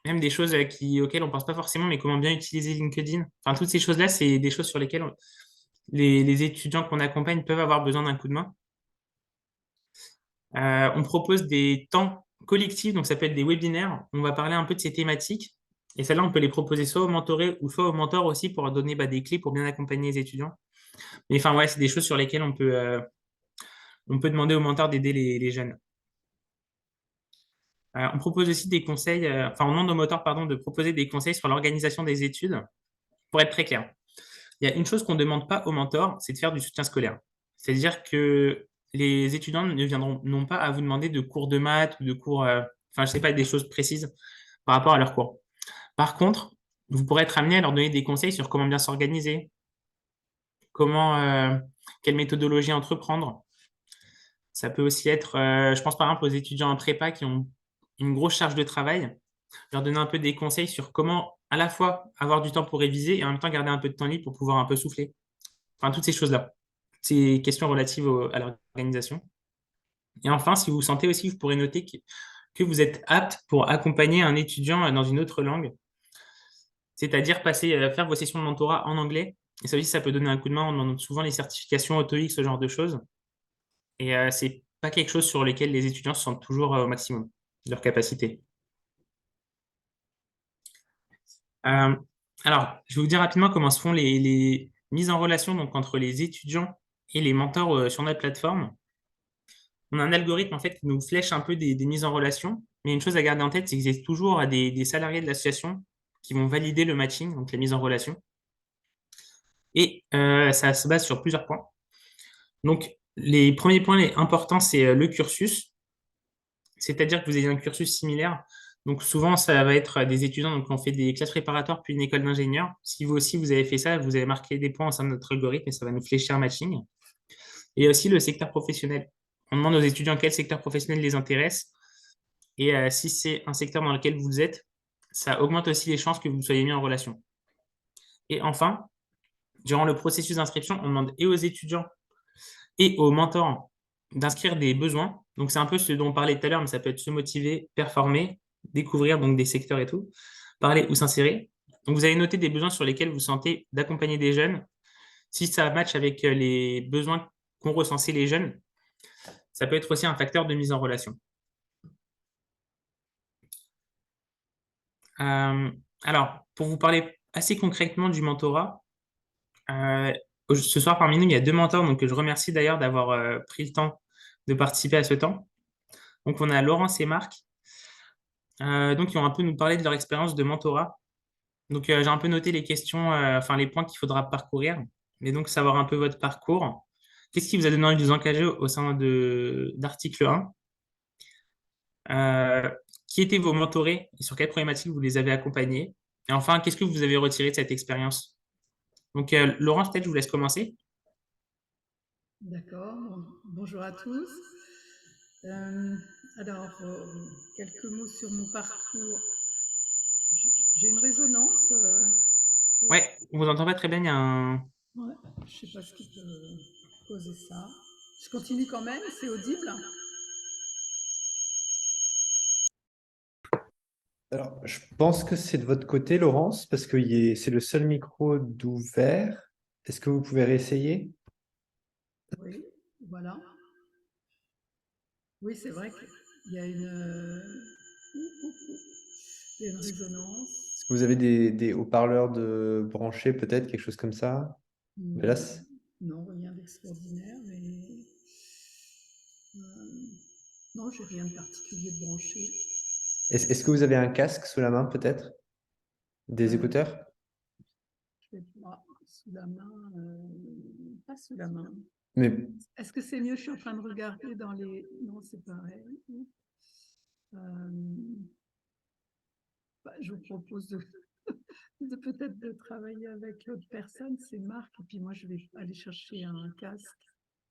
même des choses auxquelles on ne pense pas forcément, mais comment bien utiliser LinkedIn. Enfin, toutes ces choses-là, c'est des choses sur lesquelles les étudiants qu'on accompagne peuvent avoir besoin d'un coup de main. On propose des temps collectifs, donc ça peut être des webinaires. On va parler un peu de ces thématiques. Et celles-là, on peut les proposer soit aux mentorés ou soit aux mentors aussi pour leur donner des clés pour bien accompagner les étudiants. Mais enfin, ouais, c'est des choses sur lesquelles on peut demander aux mentors d'aider les jeunes. On propose aussi des conseils, enfin, on demande aux mentors, pardon, de proposer des conseils sur l'organisation des études. Pour être très clair, il y a une chose qu'on ne demande pas aux mentors, c'est de faire du soutien scolaire. C'est-à-dire que les étudiants ne viendront non pas à vous demander de cours de maths ou de cours, enfin, je sais pas, des choses précises par rapport à leurs cours. Par contre, vous pourrez être amené à leur donner des conseils sur comment bien s'organiser, quelle méthodologie entreprendre. Ça peut aussi être, je pense par exemple aux étudiants en prépa qui ont une grosse charge de travail, leur donner un peu des conseils sur comment à la fois avoir du temps pour réviser et en même temps garder un peu de temps libre pour pouvoir un peu souffler. Enfin, toutes ces choses-là. Ces questions relatives à l'organisation. Et enfin, si vous vous sentez aussi, vous pourrez noter que vous êtes apte pour accompagner un étudiant dans une autre langue, c'est-à-dire faire vos sessions de mentorat en anglais. Et ça aussi, ça peut donner un coup de main. On demande souvent les certifications AutoX, ce genre de choses. Et c'est pas quelque chose sur lequel les étudiants se sentent toujours au maximum de leur capacité. Euh, alors, je vais vous dire rapidement comment se font les mises en relation donc, entre les étudiants et les mentors sur notre plateforme. On a un algorithme en fait qui nous flèche un peu des mises en relation, mais une chose à garder en tête, c'est qu'il existe toujours des salariés de l'association qui vont valider le matching, donc la mise en relation. Et ça se base sur plusieurs points. Donc, les premiers points importants, c'est le cursus, c'est-à-dire que vous avez un cursus similaire. Donc, souvent, ça va être des étudiants donc, qui ont fait des classes préparatoires puis une école d'ingénieur. Si vous aussi, vous avez fait ça, vous avez marqué des points au sein de notre algorithme et ça va nous flécher un matching. Et aussi le secteur professionnel. On demande aux étudiants quel secteur professionnel les intéresse. Et si c'est un secteur dans lequel vous êtes, ça augmente aussi les chances que vous soyez mis en relation. Et enfin, durant le processus d'inscription, on demande et aux étudiants et aux mentors d'inscrire des besoins. Donc, c'est un peu ce dont on parlait tout à l'heure, mais ça peut être se motiver, performer, découvrir donc des secteurs et tout, parler ou s'insérer. Donc, vous avez noté des besoins sur lesquels vous sentez d'accompagner des jeunes. Si ça matche avec les besoins qu'ont recensés les jeunes, ça peut être aussi un facteur de mise en relation. Alors, pour vous parler assez concrètement du mentorat, ce soir parmi nous, il y a 2 mentors, donc je remercie d'ailleurs d'avoir pris le temps de participer à ce temps. Donc, on a Laurence et Marc, donc, qui ont un peu nous parler de leur expérience de mentorat. Donc, j'ai un peu noté les questions, enfin les points qu'il faudra parcourir, mais donc savoir un peu votre parcours. Qu'est-ce qui vous a donné envie de vous engager au sein d'article 1? Qui étaient vos mentorés et sur quelles problématiques vous les avez accompagnés? Et enfin, qu'est-ce que vous avez retiré de cette expérience? Donc, Laurence, peut-être je vous laisse commencer. D'accord, bonjour à tous. Alors, quelques mots sur mon parcours. J'ai une résonance. Ouais, on vous entend pas très bien, il y a un... Ouais, je sais pas ce qui peut causer ça. Je continue quand même, c'est audible? Alors, je pense que c'est de votre côté, Laurence, parce que c'est le seul micro d'ouvert. Est-ce que vous pouvez réessayer? Oui, voilà. Oui, c'est vrai qu'il y a une résonance. Est-ce que vous avez des haut-parleurs de branchés, peut-être, quelque chose comme ça? Mais là, Non, rien d'extraordinaire, mais non, j'ai rien de particulier de branché. est-ce que vous avez un casque sous la main, peut-être? Des écouteurs? Sous la main, pas sous la main. Mais Est-ce que c'est mieux? Je suis en train de regarder dans les... Non, c'est pareil. Je vous propose de de peut-être de travailler avec l'autre personne, c'est Marc, et puis moi je vais aller chercher un casque.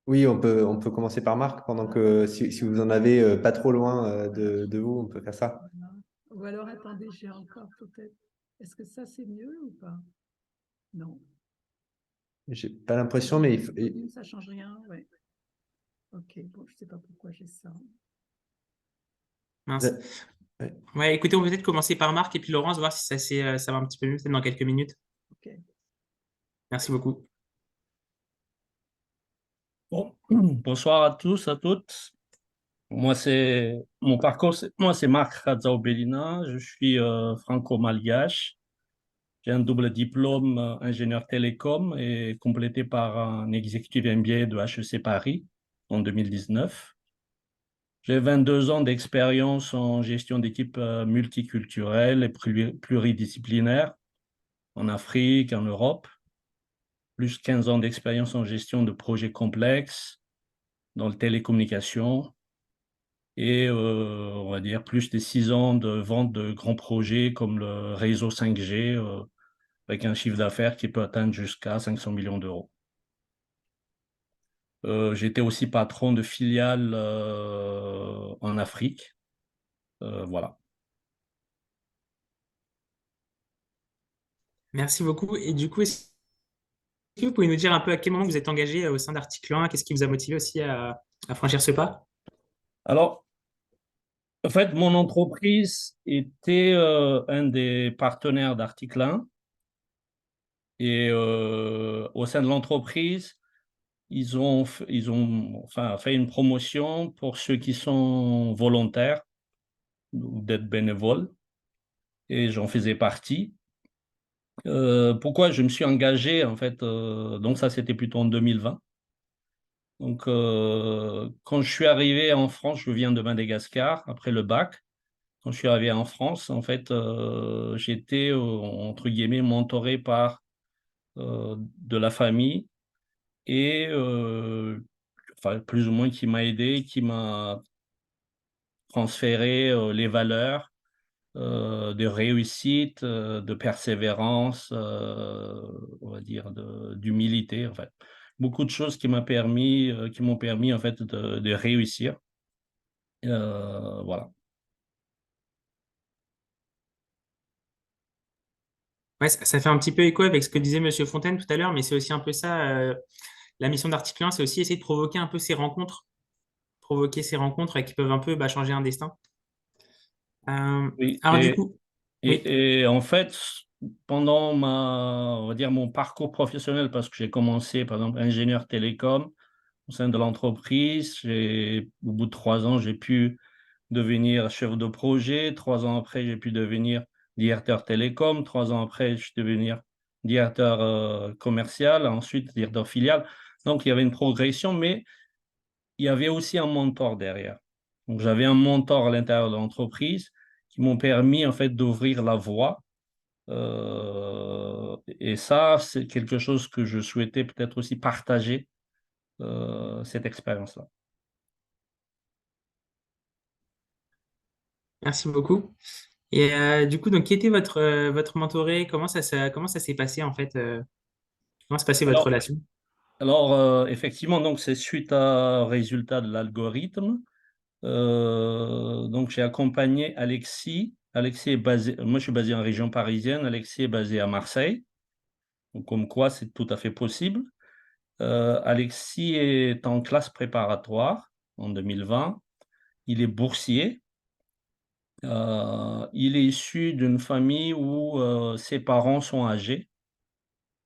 Oui, on peut commencer par Marc pendant que si vous en avez pas trop loin de vous, on peut faire ça. Voilà. Ou alors attendez, j'ai encore peut-être. Est-ce que ça c'est mieux ou pas? Non. J'ai pas l'impression, mais Ça change rien, ouais. Ok, bon, je sais pas pourquoi j'ai ça. Mince. Ouais. Ouais, écoutez, on va peut-être commencer par Marc et puis Laurence, voir si ça va un petit peu mieux peut-être dans quelques minutes. Ok. Merci beaucoup. Bon, bonsoir à tous, à toutes. Moi, c'est mon parcours. Moi, c'est Marc Razzaobelina. Je suis franco-malgache. J'ai un double diplôme ingénieur télécom et complété par un executive MBA de HEC Paris en 2019. J'ai 22 ans d'expérience en gestion d'équipes multiculturelles et pluridisciplinaires en Afrique, en Europe. Plus 15 ans d'expérience en gestion de projets complexes dans les télécommunications et on va dire plus de 6 ans de vente de grands projets comme le réseau 5G avec un chiffre d'affaires qui peut atteindre jusqu'à 500 millions d'euros. J'étais aussi patron de filiales en Afrique. Voilà. Merci beaucoup. Et du coup, est-ce que vous pouvez nous dire un peu à quel moment vous êtes engagé au sein d'Article 1? Qu'est-ce qui vous a motivé aussi à franchir ce pas? Alors, en fait, mon entreprise était un des partenaires d'Article 1 et au sein de l'entreprise, ils ont enfin, fait une promotion pour ceux qui sont volontaires ou d'être bénévoles et j'en faisais partie. Pourquoi je me suis engagé en fait donc ça c'était plutôt en 2020. Donc quand je suis arrivé en France, je viens de Madagascar après le bac. Quand je suis arrivé en France, en fait, j'étais entre guillemets mentoré par de la famille et enfin, plus ou moins qui m'a aidé, qui m'a transféré les valeurs de réussite, de persévérance, on va dire d'humilité, en fait. Beaucoup de choses qui m'ont permis en fait de réussir. Voilà. Ouais, ça fait un petit peu écho avec ce que disait Monsieur Fontaine tout à l'heure, mais c'est aussi un peu ça. La mission d'Article 1, c'est aussi essayer de provoquer un peu provoquer ces rencontres qui peuvent un peu changer un destin. Oui, Alors du coup, oui. et en fait, pendant on va dire mon parcours professionnel, parce que j'ai commencé par exemple ingénieur télécom au sein de l'entreprise, au bout de 3 ans, j'ai pu devenir chef de projet. 3 ans après, j'ai pu devenir directeur télécom. 3 ans après, je suis devenu directeur commercial, ensuite directeur filiale. Donc, il y avait une progression, mais il y avait aussi un mentor derrière. Donc, j'avais un mentor à l'intérieur de l'entreprise qui m'ont permis en fait d'ouvrir la voie. Et ça, c'est quelque chose que je souhaitais peut-être aussi partager, cette expérience-là. Merci beaucoup. Et du coup, donc, qui était votre mentoré? Comment ça s'est passé en fait? Comment s'est passée votre Alors, relation? effectivement, donc c'est suite à résultat de l'algorithme. Donc j'ai accompagné Alexis. Alexis est basé, moi je suis basé en région parisienne. Alexis est basé à Marseille. Donc comme quoi c'est tout à fait possible. Alexis est en classe préparatoire en 2020. Il est boursier. Il est issu d'une famille où ses parents sont âgés.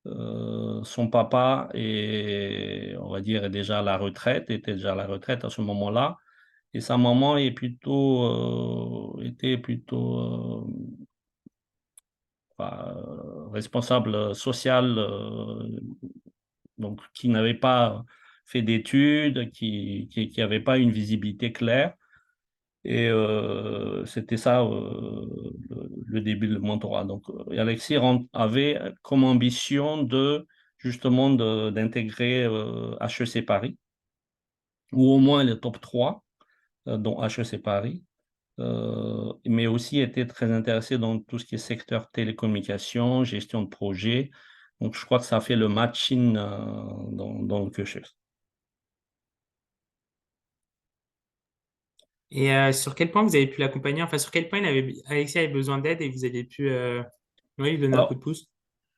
Son papa est, on va dire, est déjà à la retraite, était déjà à la retraite à ce moment-là. Et sa maman était plutôt responsable sociale, donc qui n'avait pas fait d'études, qui n'avait pas une visibilité claire. Et c'était ça le début de mentorat. Donc, Alexis avait comme ambition justement d'intégrer HEC Paris, ou au moins les top 3 dont HEC Paris. mais aussi été très intéressé dans tout ce qui est secteur télécommunications, gestion de projet. Donc, je crois que ça fait le matching dans le cursus. Et sur quel point vous avez pu l'accompagner? Enfin, sur quel point Alexis avait besoin d'aide et vous avez pu lui donner un coup de pouce?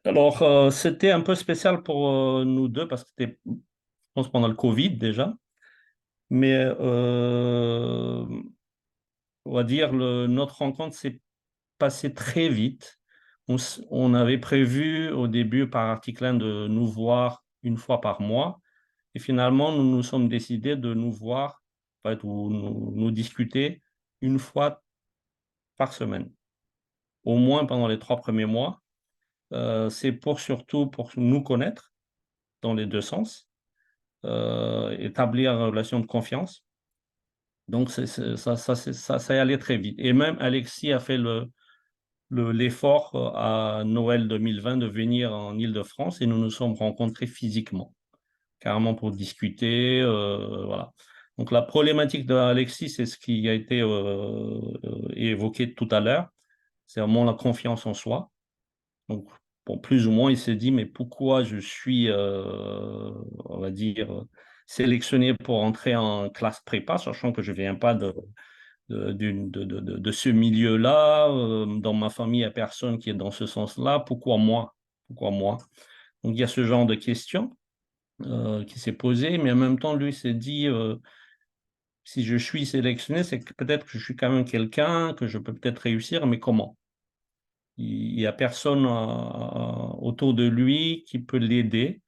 Alors, c'était un peu spécial pour nous deux parce que c'était, je pense, pendant le Covid déjà. Mais on va dire, notre rencontre s'est passée très vite. On avait prévu au début par article 1 de nous voir une fois par mois. Et finalement, nous nous sommes décidés de nous voir, en fait, ou nous discuter une fois par semaine, au moins pendant les 3 premiers mois. C'est surtout pour nous connaître dans les deux sens, établir une relation de confiance. Donc, ça y allait très vite. Et même Alexis a fait l'effort à Noël 2020 de venir en Île-de-France et nous nous sommes rencontrés physiquement, carrément pour discuter. Voilà. Donc, la problématique d'Alexis, c'est ce qui a été évoqué tout à l'heure, c'est vraiment la confiance en soi. Donc, bon, plus ou moins, il s'est dit, mais pourquoi je suis, on va dire, sélectionné pour entrer en classe prépa, sachant que je ne viens pas de ce milieu-là. Dans ma famille, il n'y a personne qui est dans ce sens-là. Pourquoi moi? Pourquoi moi? Donc, il y a ce genre de questions qui s'est posé, mais en même temps, lui s'est dit, si je suis sélectionné, c'est que peut-être que je suis quand même quelqu'un, que je peux peut-être réussir, mais comment? Il n'y a personne autour de lui qui peut l'aider,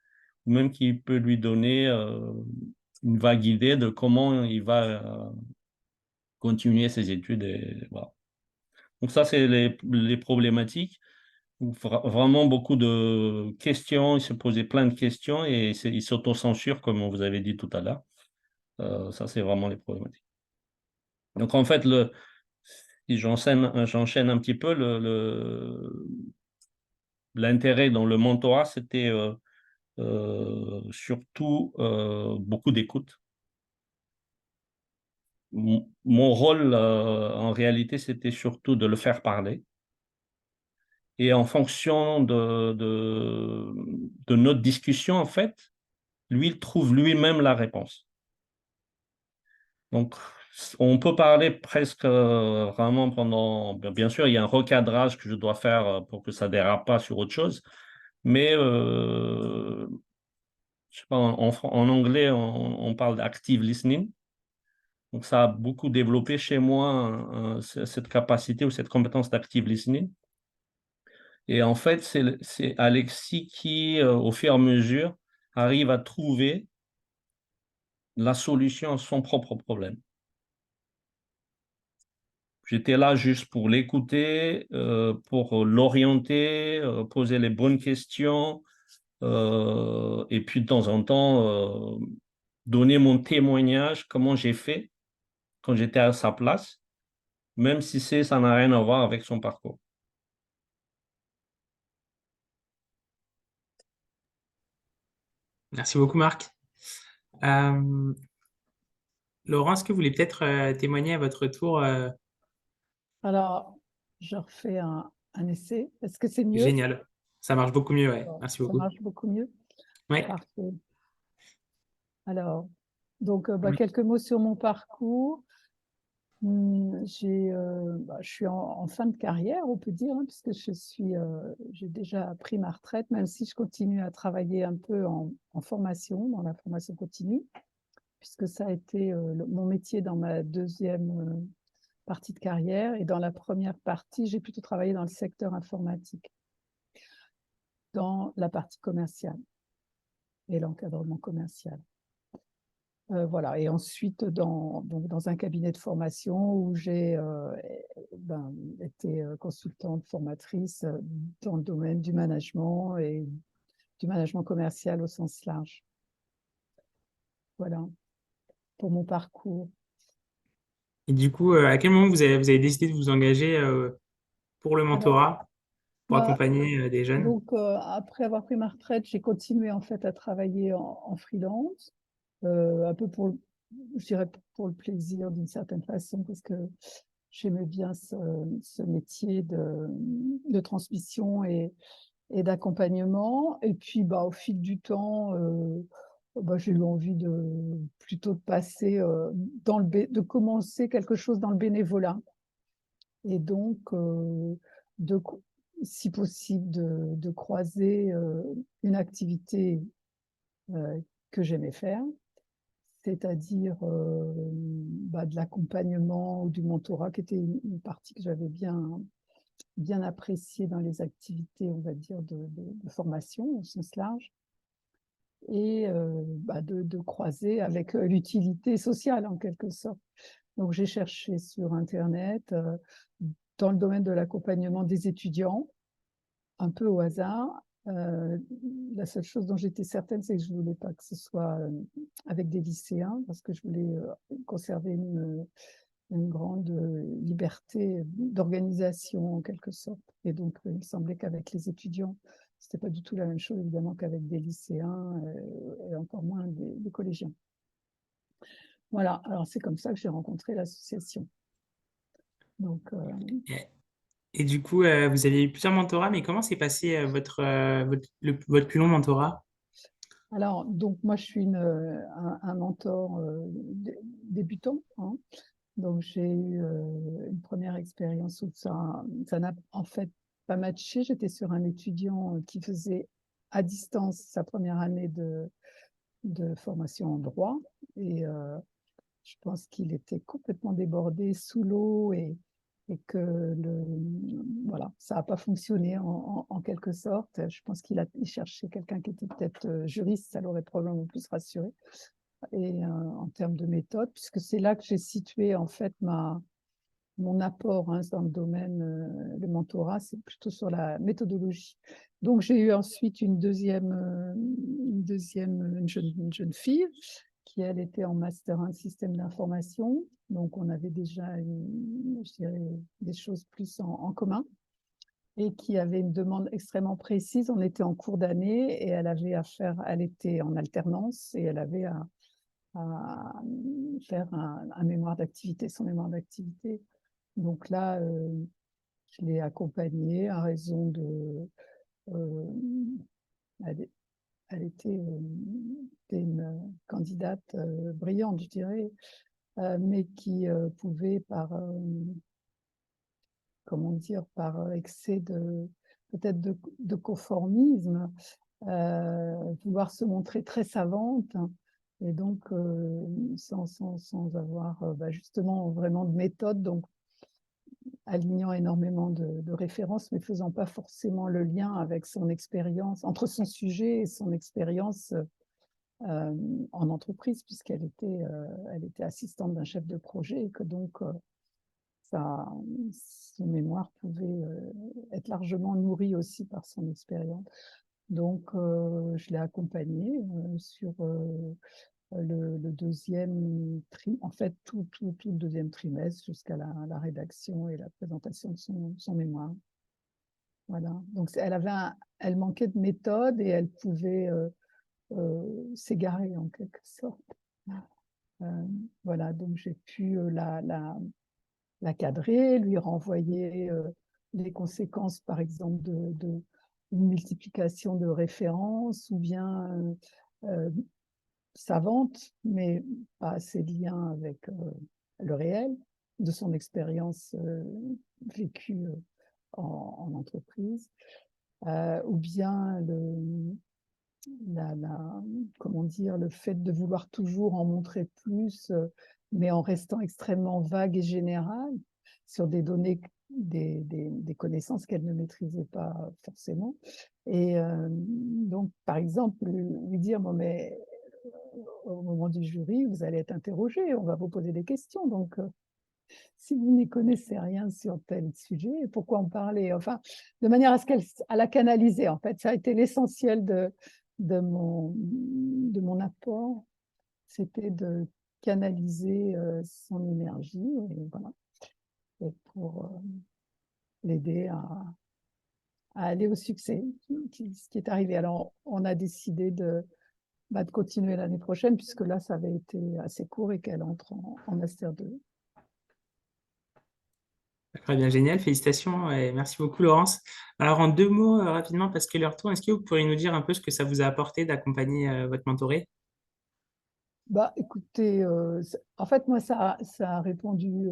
ou même qui peut lui donner une vague idée de comment il va continuer ses études. Et, voilà. Donc ça, c'est les problématiques. Vraiment beaucoup de questions, il se posait plein de questions et il s'auto-censure, comme on vous avait dit tout à l'heure. Ça, c'est vraiment les problématiques. Donc en fait, si j'enchaîne un petit peu, l'intérêt dans le mentorat, c'était surtout beaucoup d'écoute. Mon rôle, en réalité, c'était surtout de le faire parler. Et en fonction de notre discussion, en fait, lui, il trouve lui-même la réponse. Donc, on peut parler presque vraiment pendant... Bien sûr, il y a un recadrage que je dois faire pour que ça ne dérape pas sur autre chose. Mais je sais pas, en anglais, on parle d'active listening. Donc, ça a beaucoup développé chez moi cette capacité ou cette compétence d'active listening. Et en fait, c'est Alexis qui, au fur et à mesure, arrive à trouver la solution à son propre problème. J'étais là juste pour l'écouter, pour l'orienter, poser les bonnes questions, et puis de temps en temps, donner mon témoignage, comment j'ai fait quand j'étais à sa place, même si ça n'a rien à voir avec son parcours. Merci beaucoup, Marc. Laurent, est-ce que vous voulez peut-être témoigner à votre tour? Alors, je refais un essai. Est-ce que c'est mieux? Génial. Ça marche beaucoup mieux, ouais. Merci Ça beaucoup. marche beaucoup mieux? Ouais. Parfait. Alors, donc, Oui. quelques mots sur mon parcours. Je suis en fin de carrière, on peut dire, hein, puisque j'ai déjà pris ma retraite, même si je continue à travailler un peu en formation, dans la formation continue, puisque ça a été mon métier dans ma deuxième partie de carrière. Et dans la première partie, j'ai plutôt travaillé dans le secteur informatique, dans la partie commerciale et l'encadrement commercial. Voilà. Et ensuite, dans un cabinet de formation où j'ai été consultante formatrice dans le domaine du management et du management commercial au sens large. Voilà, pour mon parcours. Et du coup, à quel moment vous avez décidé de vous engager pour le mentorat, pour accompagner des jeunes? Donc, après avoir pris ma retraite, j'ai continué en fait à travailler en freelance, un peu je dirais pour le plaisir d'une certaine façon, parce que j'aimais bien ce métier de transmission et d'accompagnement. Et puis, au fil du temps, j'ai eu envie plutôt de passer de commencer quelque chose dans le bénévolat. Et donc, si possible, de croiser une activité que j'aimais faire, c'est-à-dire de l'accompagnement ou du mentorat, qui était une partie que j'avais bien appréciée dans les activités, on va dire, de formation au sens large, et de croiser avec l'utilité sociale, en quelque sorte. Donc, j'ai cherché sur Internet, dans le domaine de l'accompagnement des étudiants, un peu au hasard. La seule chose dont j'étais certaine, c'est que je ne voulais pas que ce soit avec des lycéens, parce que je voulais conserver une grande liberté d'organisation, en quelque sorte. Et donc, il me semblait qu'avec les étudiants, ce n'était pas du tout la même chose, évidemment, qu'avec des lycéens et encore moins des collégiens. Voilà, alors c'est comme ça que j'ai rencontré l'association. Donc, Et du coup, vous avez eu plusieurs mentorats, mais comment s'est passé votre plus long mentorat? alors, donc moi, je suis un mentor débutant, hein. Donc, j'ai eu une première expérience où ça n'a en fait pas matché. J'étais sur un étudiant qui faisait à distance sa première année de formation en droit. Et je pense qu'il était complètement débordé, sous l'eau, et que voilà, ça n'a pas fonctionné en quelque sorte. Je pense qu'il cherchait quelqu'un qui était peut-être juriste, ça l'aurait probablement plus rassuré. Et en termes de méthode, puisque c'est là que j'ai situé en fait mon apport dans le domaine, le mentorat, c'est plutôt sur la méthodologie. Donc j'ai eu ensuite une jeune fille qui, elle, était en master 1 système d'information. Donc on avait déjà, je dirais, des choses plus en commun, et qui avait une demande extrêmement précise. On était en cours d'année et elle était en alternance et elle avait à faire un mémoire d'activité, son mémoire d'activité. Donc là, je l'ai accompagnée à raison de... elle était une candidate brillante, je dirais, mais qui pouvait, comment dire, par excès peut-être de conformisme, vouloir se montrer très savante, et donc sans avoir justement vraiment de méthode, donc alignant énormément de références, mais faisant pas forcément le lien avec son expérience, entre son sujet et son expérience en entreprise, puisqu'elle était assistante d'un chef de projet, et que donc son mémoire pouvait être largement nourrie aussi par son expérience. Donc, je l'ai accompagnée sur le deuxième trimestre, en fait, tout le deuxième trimestre, jusqu'à la rédaction et la présentation de son mémoire. Voilà. Donc, elle manquait de méthode et elle pouvait s'égarer en quelque sorte. Voilà, donc j'ai pu la cadrer, lui renvoyer les conséquences, par exemple, d'une multiplication de références, ou bien savante, mais pas assez de lien avec le réel, de son expérience vécue en entreprise, ou bien comment dire, le fait de vouloir toujours en montrer plus, mais en restant extrêmement vague et générale sur des données, des connaissances qu'elle ne maîtrisait pas forcément. Et donc, par exemple, lui dire, bon, mais au moment du jury, vous allez être interrogé, on va vous poser des questions. Donc, si vous n'y connaissez rien sur tel sujet, pourquoi en parler? Enfin, de manière à la canaliser, en fait. Ça a été l'essentiel de mon apport, c'était de canaliser son énergie, et voilà, et pour l'aider à aller au succès, ce qui est arrivé. Alors, on a décidé de continuer l'année prochaine, puisque là, ça avait été assez court et qu'elle entre en master 2. Très bien, génial, félicitations et merci beaucoup Laurence. Alors en 2 mots rapidement parce que leur tour, est-ce que vous pourriez nous dire un peu ce que ça vous a apporté d'accompagner votre mentoré? Bah, écoutez, en fait, moi, ça a répondu,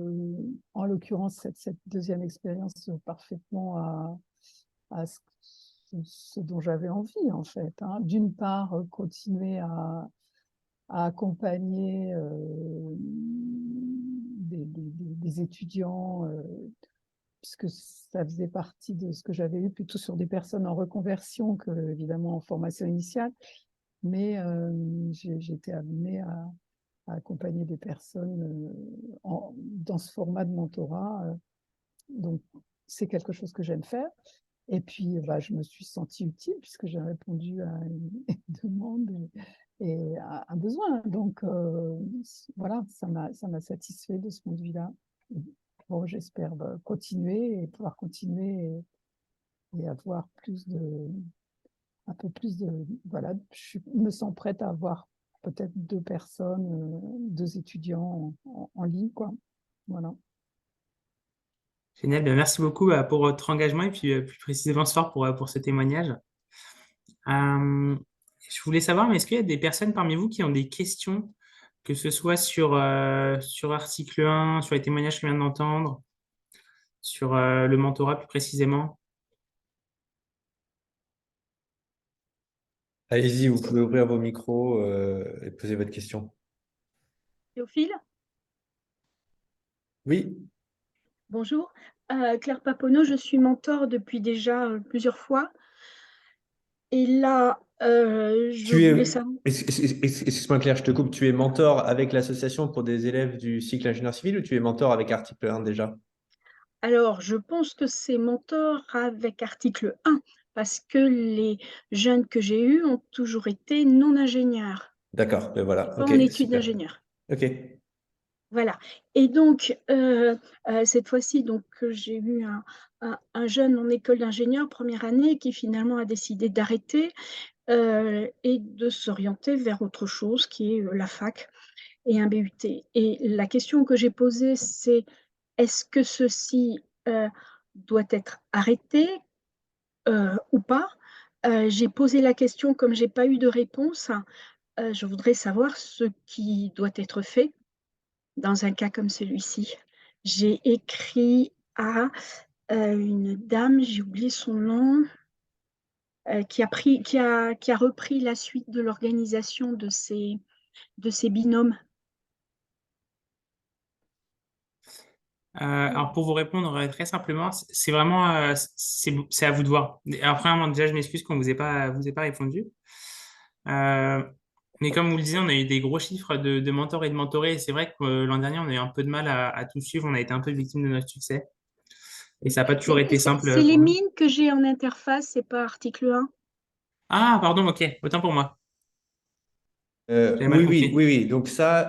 en l'occurrence, cette deuxième expérience parfaitement à ce dont j'avais envie, en fait, hein. D'une part, continuer à accompagner des étudiants, puisque ça faisait partie de ce que j'avais eu plutôt sur des personnes en reconversion que, évidemment, en formation initiale. Mais j'ai été amenée à accompagner des personnes dans ce format de mentorat. Donc, c'est quelque chose que j'aime faire. Et puis, bah, je me suis sentie utile puisque j'ai répondu à une demande et à un besoin. Donc, voilà, ça m'a satisfait de ce point de vue-là. Bon, j'espère continuer et pouvoir continuer et avoir un peu plus de, voilà, je me sens prête à avoir peut-être 2 personnes, 2 étudiants en ligne, quoi. Voilà. Génial, bien, merci beaucoup pour votre engagement et puis plus précisément ce soir pour ce témoignage. Euh, je voulais savoir, mais est-ce qu'il y a des personnes parmi vous qui ont des questions, que ce soit sur article 1, sur les témoignages que je viens d'entendre, sur le mentorat plus précisément? Allez-y, vous pouvez ouvrir vos micros et poser votre question. Théophile, Oui, bonjour. Claire Paponneau, je suis mentor depuis déjà plusieurs fois. Et là, je tu voulais es, savoir. excuse-moi Claire, je te coupe, tu es mentor avec l'association pour des élèves du cycle ingénieur civil ou tu es mentor avec article 1 déjà? Alors, je pense que c'est mentor avec article 1, parce que les jeunes que j'ai eus ont toujours été non ingénieurs, D'accord, ben et voilà, pas en ok, études super. d'ingénieur. Ok. Voilà. Et donc, cette fois-ci, donc, j'ai eu un jeune en école d'ingénieur, première année, qui finalement a décidé d'arrêter et de s'orienter vers autre chose, qui est la fac et un BUT. Et la question que j'ai posée, c'est est-ce que ceci doit être arrêté ou pas? J'ai posé la question, comme je n'ai pas eu de réponse, je voudrais savoir ce qui doit être fait dans un cas comme celui-ci. J'ai écrit à une dame, j'ai oublié son nom, qui a repris la suite de l'organisation de ces binômes. Alors pour vous répondre très simplement, c'est vraiment c'est à vous de voir. Alors premièrement, déjà je m'excuse qu'on vous ait pas répondu. Euh, mais comme vous le disiez, on a eu des gros chiffres de mentors et de mentorés. Et c'est vrai que l'an dernier, on a eu un peu de mal à tout suivre. On a été un peu victime de notre succès. Et ça n'a pas toujours Mais été c'est simple les pour nous. mines que j'ai en interface, c'est pas article 1. Ah, pardon, ok, autant pour moi. J'avais mal Oui, oui, compris. oui, oui. Donc ça,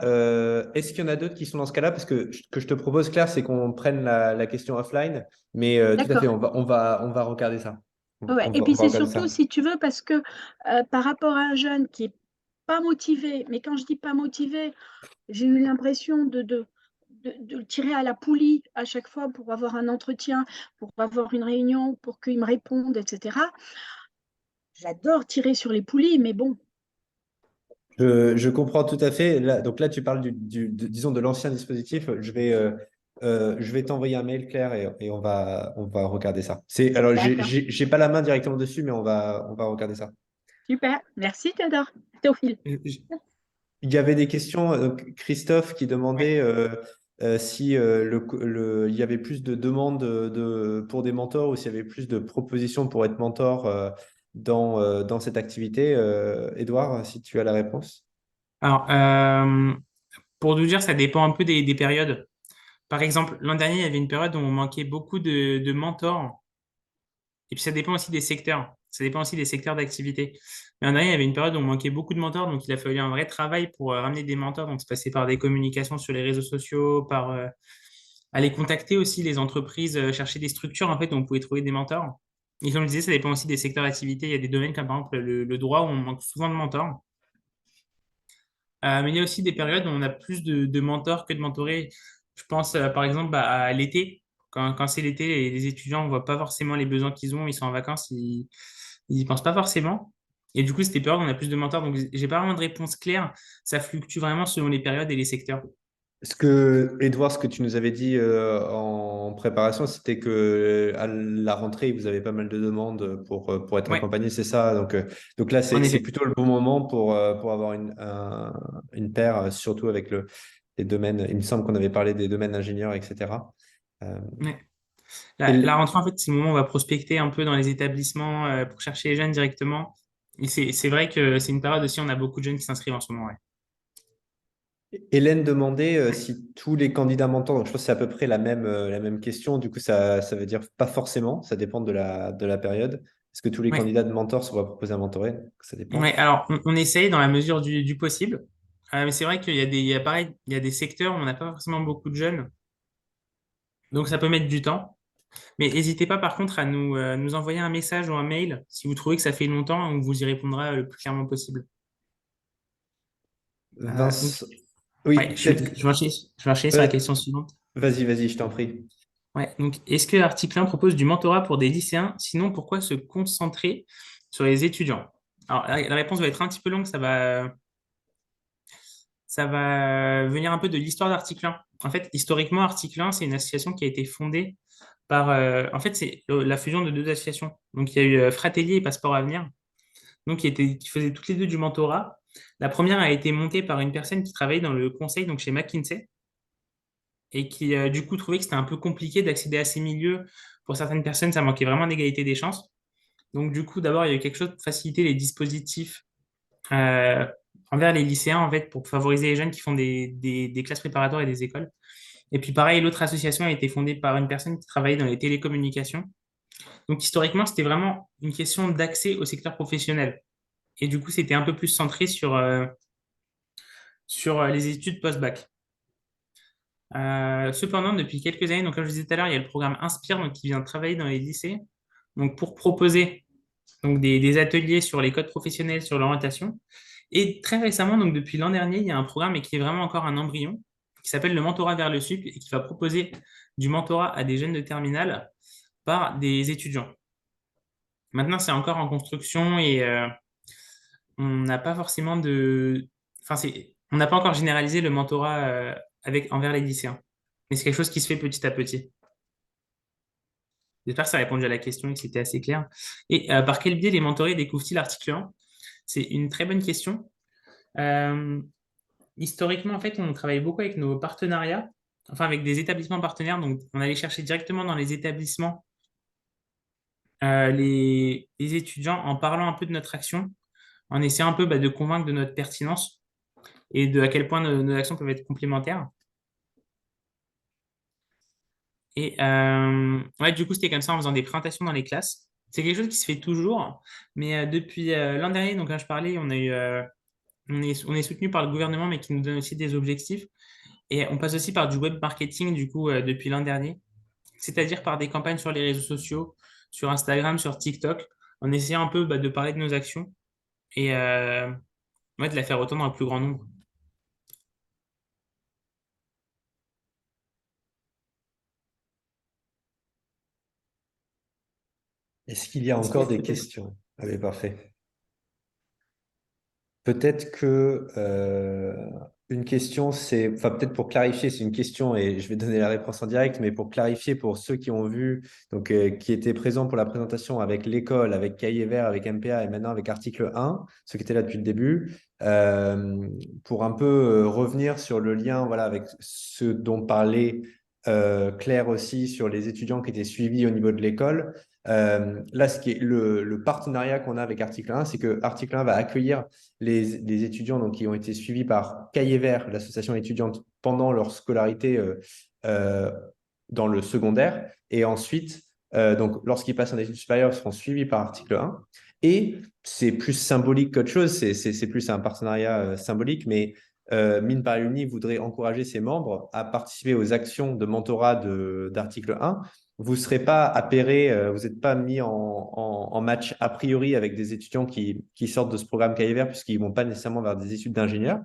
est-ce qu'il y en a d'autres qui sont dans ce cas-là? Parce que ce que je te propose, Claire, c'est qu'on prenne la question offline. Mais tout à fait, D'accord. on va regarder ça. Ouais. Et On puis va c'est regarder surtout, ça. si tu veux, parce que par rapport à un jeune qui est pas motivé, mais quand je dis pas motivé, j'ai eu l'impression de le tirer à la poulie à chaque fois pour avoir un entretien, pour avoir une réunion, pour qu'il me réponde, etc. J'adore tirer sur les poulies, mais bon. Je comprends tout à fait. Donc là, tu parles disons, de l'ancien dispositif. Je vais t'envoyer un mail, Claire, et on va regarder ça. Alors, D'accord. j'ai pas la main directement dessus, mais on va regarder ça. Super. Merci, Théodore. Théophile. Il y avait des questions, Christophe qui Ouais. demandait si il y avait plus de demandes pour des mentors ou s'il y avait plus de propositions pour être mentor dans cette activité. Édouard, si tu as la réponse. Alors, pour nous dire, ça dépend un peu des périodes. Par exemple, l'an dernier, il y avait une période où on manquait beaucoup de mentors. Et puis, ça dépend aussi des secteurs. Ça dépend aussi des secteurs d'activité. Mais l'an dernier, il y avait une période où on manquait beaucoup de mentors. Donc, il a fallu un vrai travail pour ramener des mentors. Donc, c'est passé par des communications sur les réseaux sociaux, par aller contacter aussi les entreprises, chercher des structures, en fait, où on pouvait trouver des mentors. Et comme je disais, ça dépend aussi des secteurs d'activité. Il y a des domaines comme, par exemple, le droit, où on manque souvent de mentors. Mais il y a aussi des périodes où on a plus de mentors que de mentorés. Je pense par exemple à l'été, Quand c'est l'été, les étudiants ne voient pas forcément les besoins qu'ils ont, ils sont en vacances, ils n'y pensent pas forcément. Et du coup, c'était période, on a plus de mentors. Donc, j'ai pas vraiment de réponse claire. Ça fluctue vraiment selon les périodes et les secteurs. Edouard, ce que tu nous avais dit en préparation, c'était que à la rentrée, vous avez pas mal de demandes pour être Ouais, accompagné, c'est ça. Donc là, en c'est effet. plutôt le bon moment pour avoir une paire, surtout avec les domaines. Il me semble qu'on avait parlé des domaines ingénieurs, etc. Euh, Ouais. et La rentrée, en fait, c'est le moment où on va prospecter un peu dans les établissements pour chercher les jeunes directement. Et c'est vrai que c'est une période aussi, on a beaucoup de jeunes qui s'inscrivent en ce moment. Ouais. Hélène demandait si tous les candidats mentors, donc je pense que c'est à peu près la même question, du coup ça veut dire pas forcément, ça dépend de la période. Est-ce que tous les Ouais. candidats de mentors se voient proposer un mentoré? Ça dépend. Ouais, alors, on essaye dans la mesure du possible. Mais c'est vrai qu'il y a pareil, il y a des secteurs où on n'a pas forcément beaucoup de jeunes. Donc, ça peut mettre du temps. Mais n'hésitez pas, par contre, à nous envoyer un message ou un mail si vous trouvez que ça fait longtemps, on vous y répondra le plus clairement possible. Donc, Vince, oui, ouais, peut-être. je vais enchaîner sur la question suivante. Vas-y, je t'en prie. Ouais, donc, est-ce que l'article 1 propose du mentorat pour des lycéens? Sinon, pourquoi se concentrer sur les étudiants? Alors, la réponse va être un petit peu longue, ça va venir un peu de l'histoire d'Article 1. En fait, historiquement, Article 1, c'est une association qui a été fondée par... en fait, c'est la fusion de deux associations. Donc, il y a eu Fratelli et Passeport Avenir, donc qui faisaient toutes les deux du mentorat. La première a été montée par une personne qui travaillait dans le conseil, donc chez McKinsey, et qui, du coup, trouvait que c'était un peu compliqué d'accéder à ces milieux. Pour certaines personnes, ça manquait vraiment d'égalité des chances. Donc, du coup, d'abord, il y a eu quelque chose pour faciliter les dispositifs euh, envers les lycéens, en fait, pour favoriser les jeunes qui font des classes préparatoires et des écoles. Et puis, pareil, l'autre association a été fondée par une personne qui travaillait dans les télécommunications. Donc, historiquement, c'était vraiment une question d'accès au secteur professionnel. Et du coup, c'était un peu plus centré sur les études post-bac. Cependant, depuis quelques années, donc comme je disais tout à l'heure, il y a le programme Inspire donc, qui vient travailler dans les lycées donc, pour proposer donc, des ateliers sur les codes professionnels, sur l'orientation. Et très récemment, donc depuis l'an dernier, il y a un programme qui est vraiment encore un embryon, qui s'appelle le mentorat vers le sup et qui va proposer du mentorat à des jeunes de terminale par des étudiants. Maintenant, c'est encore en construction et on n'a pas forcément de... Enfin, on n'a pas encore généralisé le mentorat envers les lycéens. Mais c'est quelque chose qui se fait petit à petit. J'espère que ça a répondu à la question et que c'était assez clair. Et par quel biais les mentorés découvrent-ils l'article 1? C'est une très bonne question. Euh, Historiquement, en fait, on travaille beaucoup avec nos partenariats, enfin avec des établissements partenaires. Donc, on allait chercher directement dans les établissements les étudiants en parlant un peu de notre action, en essayant un peu de convaincre de notre pertinence et de à quel point nos actions peuvent être complémentaires. Et ouais, du coup, c'était comme ça en faisant des présentations dans les classes. C'est quelque chose qui se fait toujours, mais depuis l'an dernier, donc quand je parlais, on est soutenu par le gouvernement, mais qui nous donne aussi des objectifs. Et on passe aussi par du web marketing, du coup, depuis l'an dernier, c'est-à-dire par des campagnes sur les réseaux sociaux, sur Instagram, sur TikTok, en essayant un peu de parler de nos actions et ouais, de la faire autant dans le plus grand nombre. Est-ce qu'il y a encore des questions? Allez, parfait. Peut-être que une question, enfin peut-être pour clarifier, c'est une question et je vais donner la réponse en direct, mais pour clarifier pour ceux qui ont vu, donc qui étaient présents pour la présentation avec l'école, avec Cahier Vert, avec MPA et maintenant avec Article 1, ceux qui étaient là depuis le début, pour un peu revenir sur le lien, voilà, avec ce dont parlait Claire aussi sur les étudiants qui étaient suivis au niveau de l'école. Là, ce qui est le partenariat qu'on a avec Article 1, c'est que Article 1 va accueillir les étudiants donc, qui ont été suivis par Cahier Vert, l'association étudiante, pendant leur scolarité euh, dans le secondaire. Et ensuite, donc, lorsqu'ils passent en études supérieures, ils seront suivis par Article 1. Et c'est plus symbolique qu'autre chose, c'est plus un partenariat symbolique, mais Mines Paris Uni voudrait encourager ses membres à participer aux actions de mentorat d'Article 1. Vous ne serez pas appairé, vous n'êtes pas mis en match a priori avec des étudiants qui sortent de ce programme Cahier Vert puisqu'ils ne vont pas nécessairement vers des études d'ingénieur.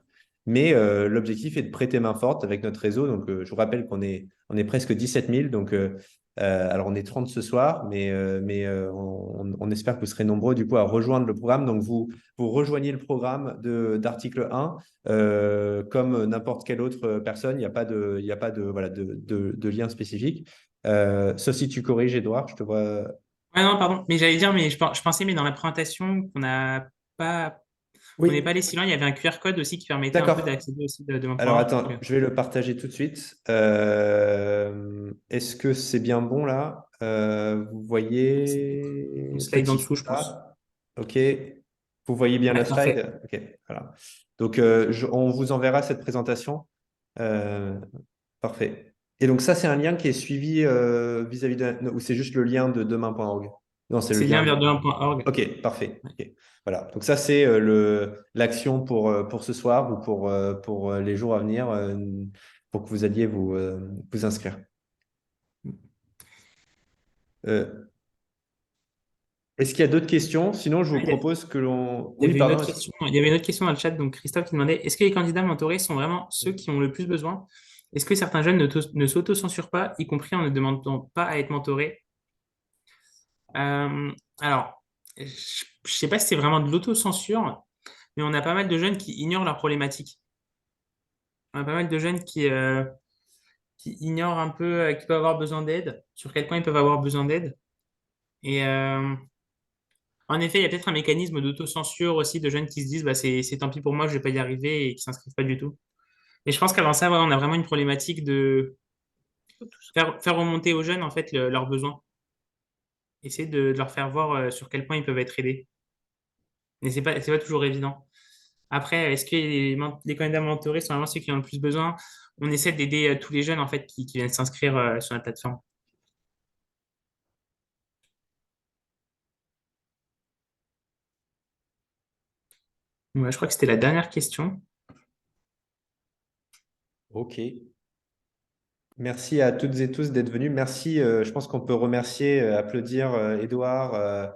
Mais l'objectif est de prêter main forte avec notre réseau. Donc, je vous rappelle on est presque 17 000. Donc, Alors, on est 30 ce soir, mais on espère que vous serez nombreux du coup à rejoindre le programme. Donc, vous rejoignez le programme d'article 1 comme n'importe quelle autre personne. Il n'y a pas de, voilà, de lien spécifique. Sauf si tu corriges, Edouard, je te vois. Ouais, non, pardon, mais j'allais dire, mais je pensais, mais dans la présentation, pas, on n'est Oui, pas allé si loin, il y avait un QR code aussi qui permettait un peu d'accord. d'accéder aussi de mon Alors, programme. attends, je vais le partager tout de suite. Est-ce que c'est bien bon là? Vous Une voyez slide en petit dessous, je pense. A. OK. Vous voyez bien la Ouais, parfait. slide? OK, voilà. Donc, on vous enverra cette présentation. Euh, Parfait. Et donc, ça, c'est un lien qui est suivi vis-à-vis de. Ou c'est juste le lien de demain.org? Non, c'est le C'est lien. bien vers demain.org. OK, parfait. OK. Voilà. Donc, ça, c'est l'action pour ce soir ou pour les jours à venir pour que vous alliez vous inscrire. Euh, Est-ce qu'il y a d'autres questions? Sinon, je vous propose que l'on. Il y Oui, avait une pardon. autre question, il y avait une autre question dans le chat, donc Christophe qui demandait, est-ce que les candidats mentorés sont vraiment ceux qui ont le plus besoin? Est-ce que certains jeunes ne s'auto-censurent pas, y compris en ne demandant pas à être mentorés? Alors, je ne sais pas si c'est vraiment de l'autocensure, mais on a pas mal de jeunes qui ignorent leurs problématiques. On a pas mal de jeunes qui ignorent un peu, qui peuvent avoir besoin d'aide, sur quel point ils peuvent avoir besoin d'aide. Et en effet, il y a peut-être un mécanisme d'autocensure aussi de jeunes qui se disent, bah, c'est tant pis pour moi, je ne vais pas y arriver et qui ne s'inscrivent pas du tout. Et je pense qu'avant ça, ouais, on a vraiment une problématique de faire remonter aux jeunes en fait leurs besoins. Essayer de leur faire voir sur quel point ils peuvent être aidés. Mais c'est pas toujours évident. Après, est-ce que les candidats mentorés sont vraiment ceux qui ont le plus besoin? On essaie d'aider tous les jeunes en fait qui viennent s'inscrire sur la plateforme. Ouais, je crois que c'était la dernière question. OK. Merci à toutes et tous d'être venus. Merci. Je pense qu'on peut remercier, applaudir Édouard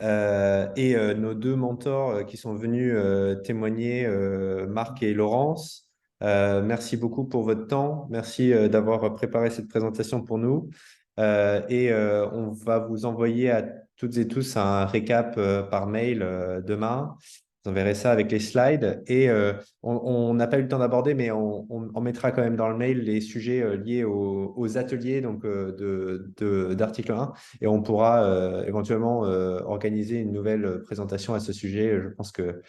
et nos deux mentors qui sont venus témoigner, Marc et Laurence. Merci beaucoup pour votre temps. Merci d'avoir préparé cette présentation pour nous. On va vous envoyer à toutes et tous un récap par mail demain. Vous enverrez ça avec les slides. Et on n'a pas eu le temps d'aborder, mais on mettra quand même dans le mail les sujets liés aux ateliers donc, d'article 1. Et on pourra éventuellement organiser une nouvelle présentation à ce sujet. Je pense que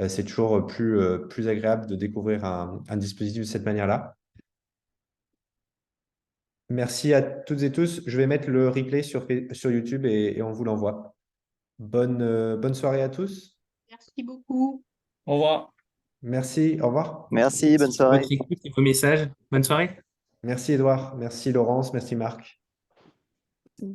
c'est toujours plus agréable de découvrir un dispositif de cette manière-là. Merci à toutes et tous. Je vais mettre le replay sur YouTube et on vous l'envoie. Bonne soirée à tous. Merci beaucoup. Au revoir. Merci. Au revoir. Merci, bonne Merci pour soirée. votre écoute et vos messages. Bonne soirée. Merci Edouard. Merci Laurence. Merci Marc. Mm.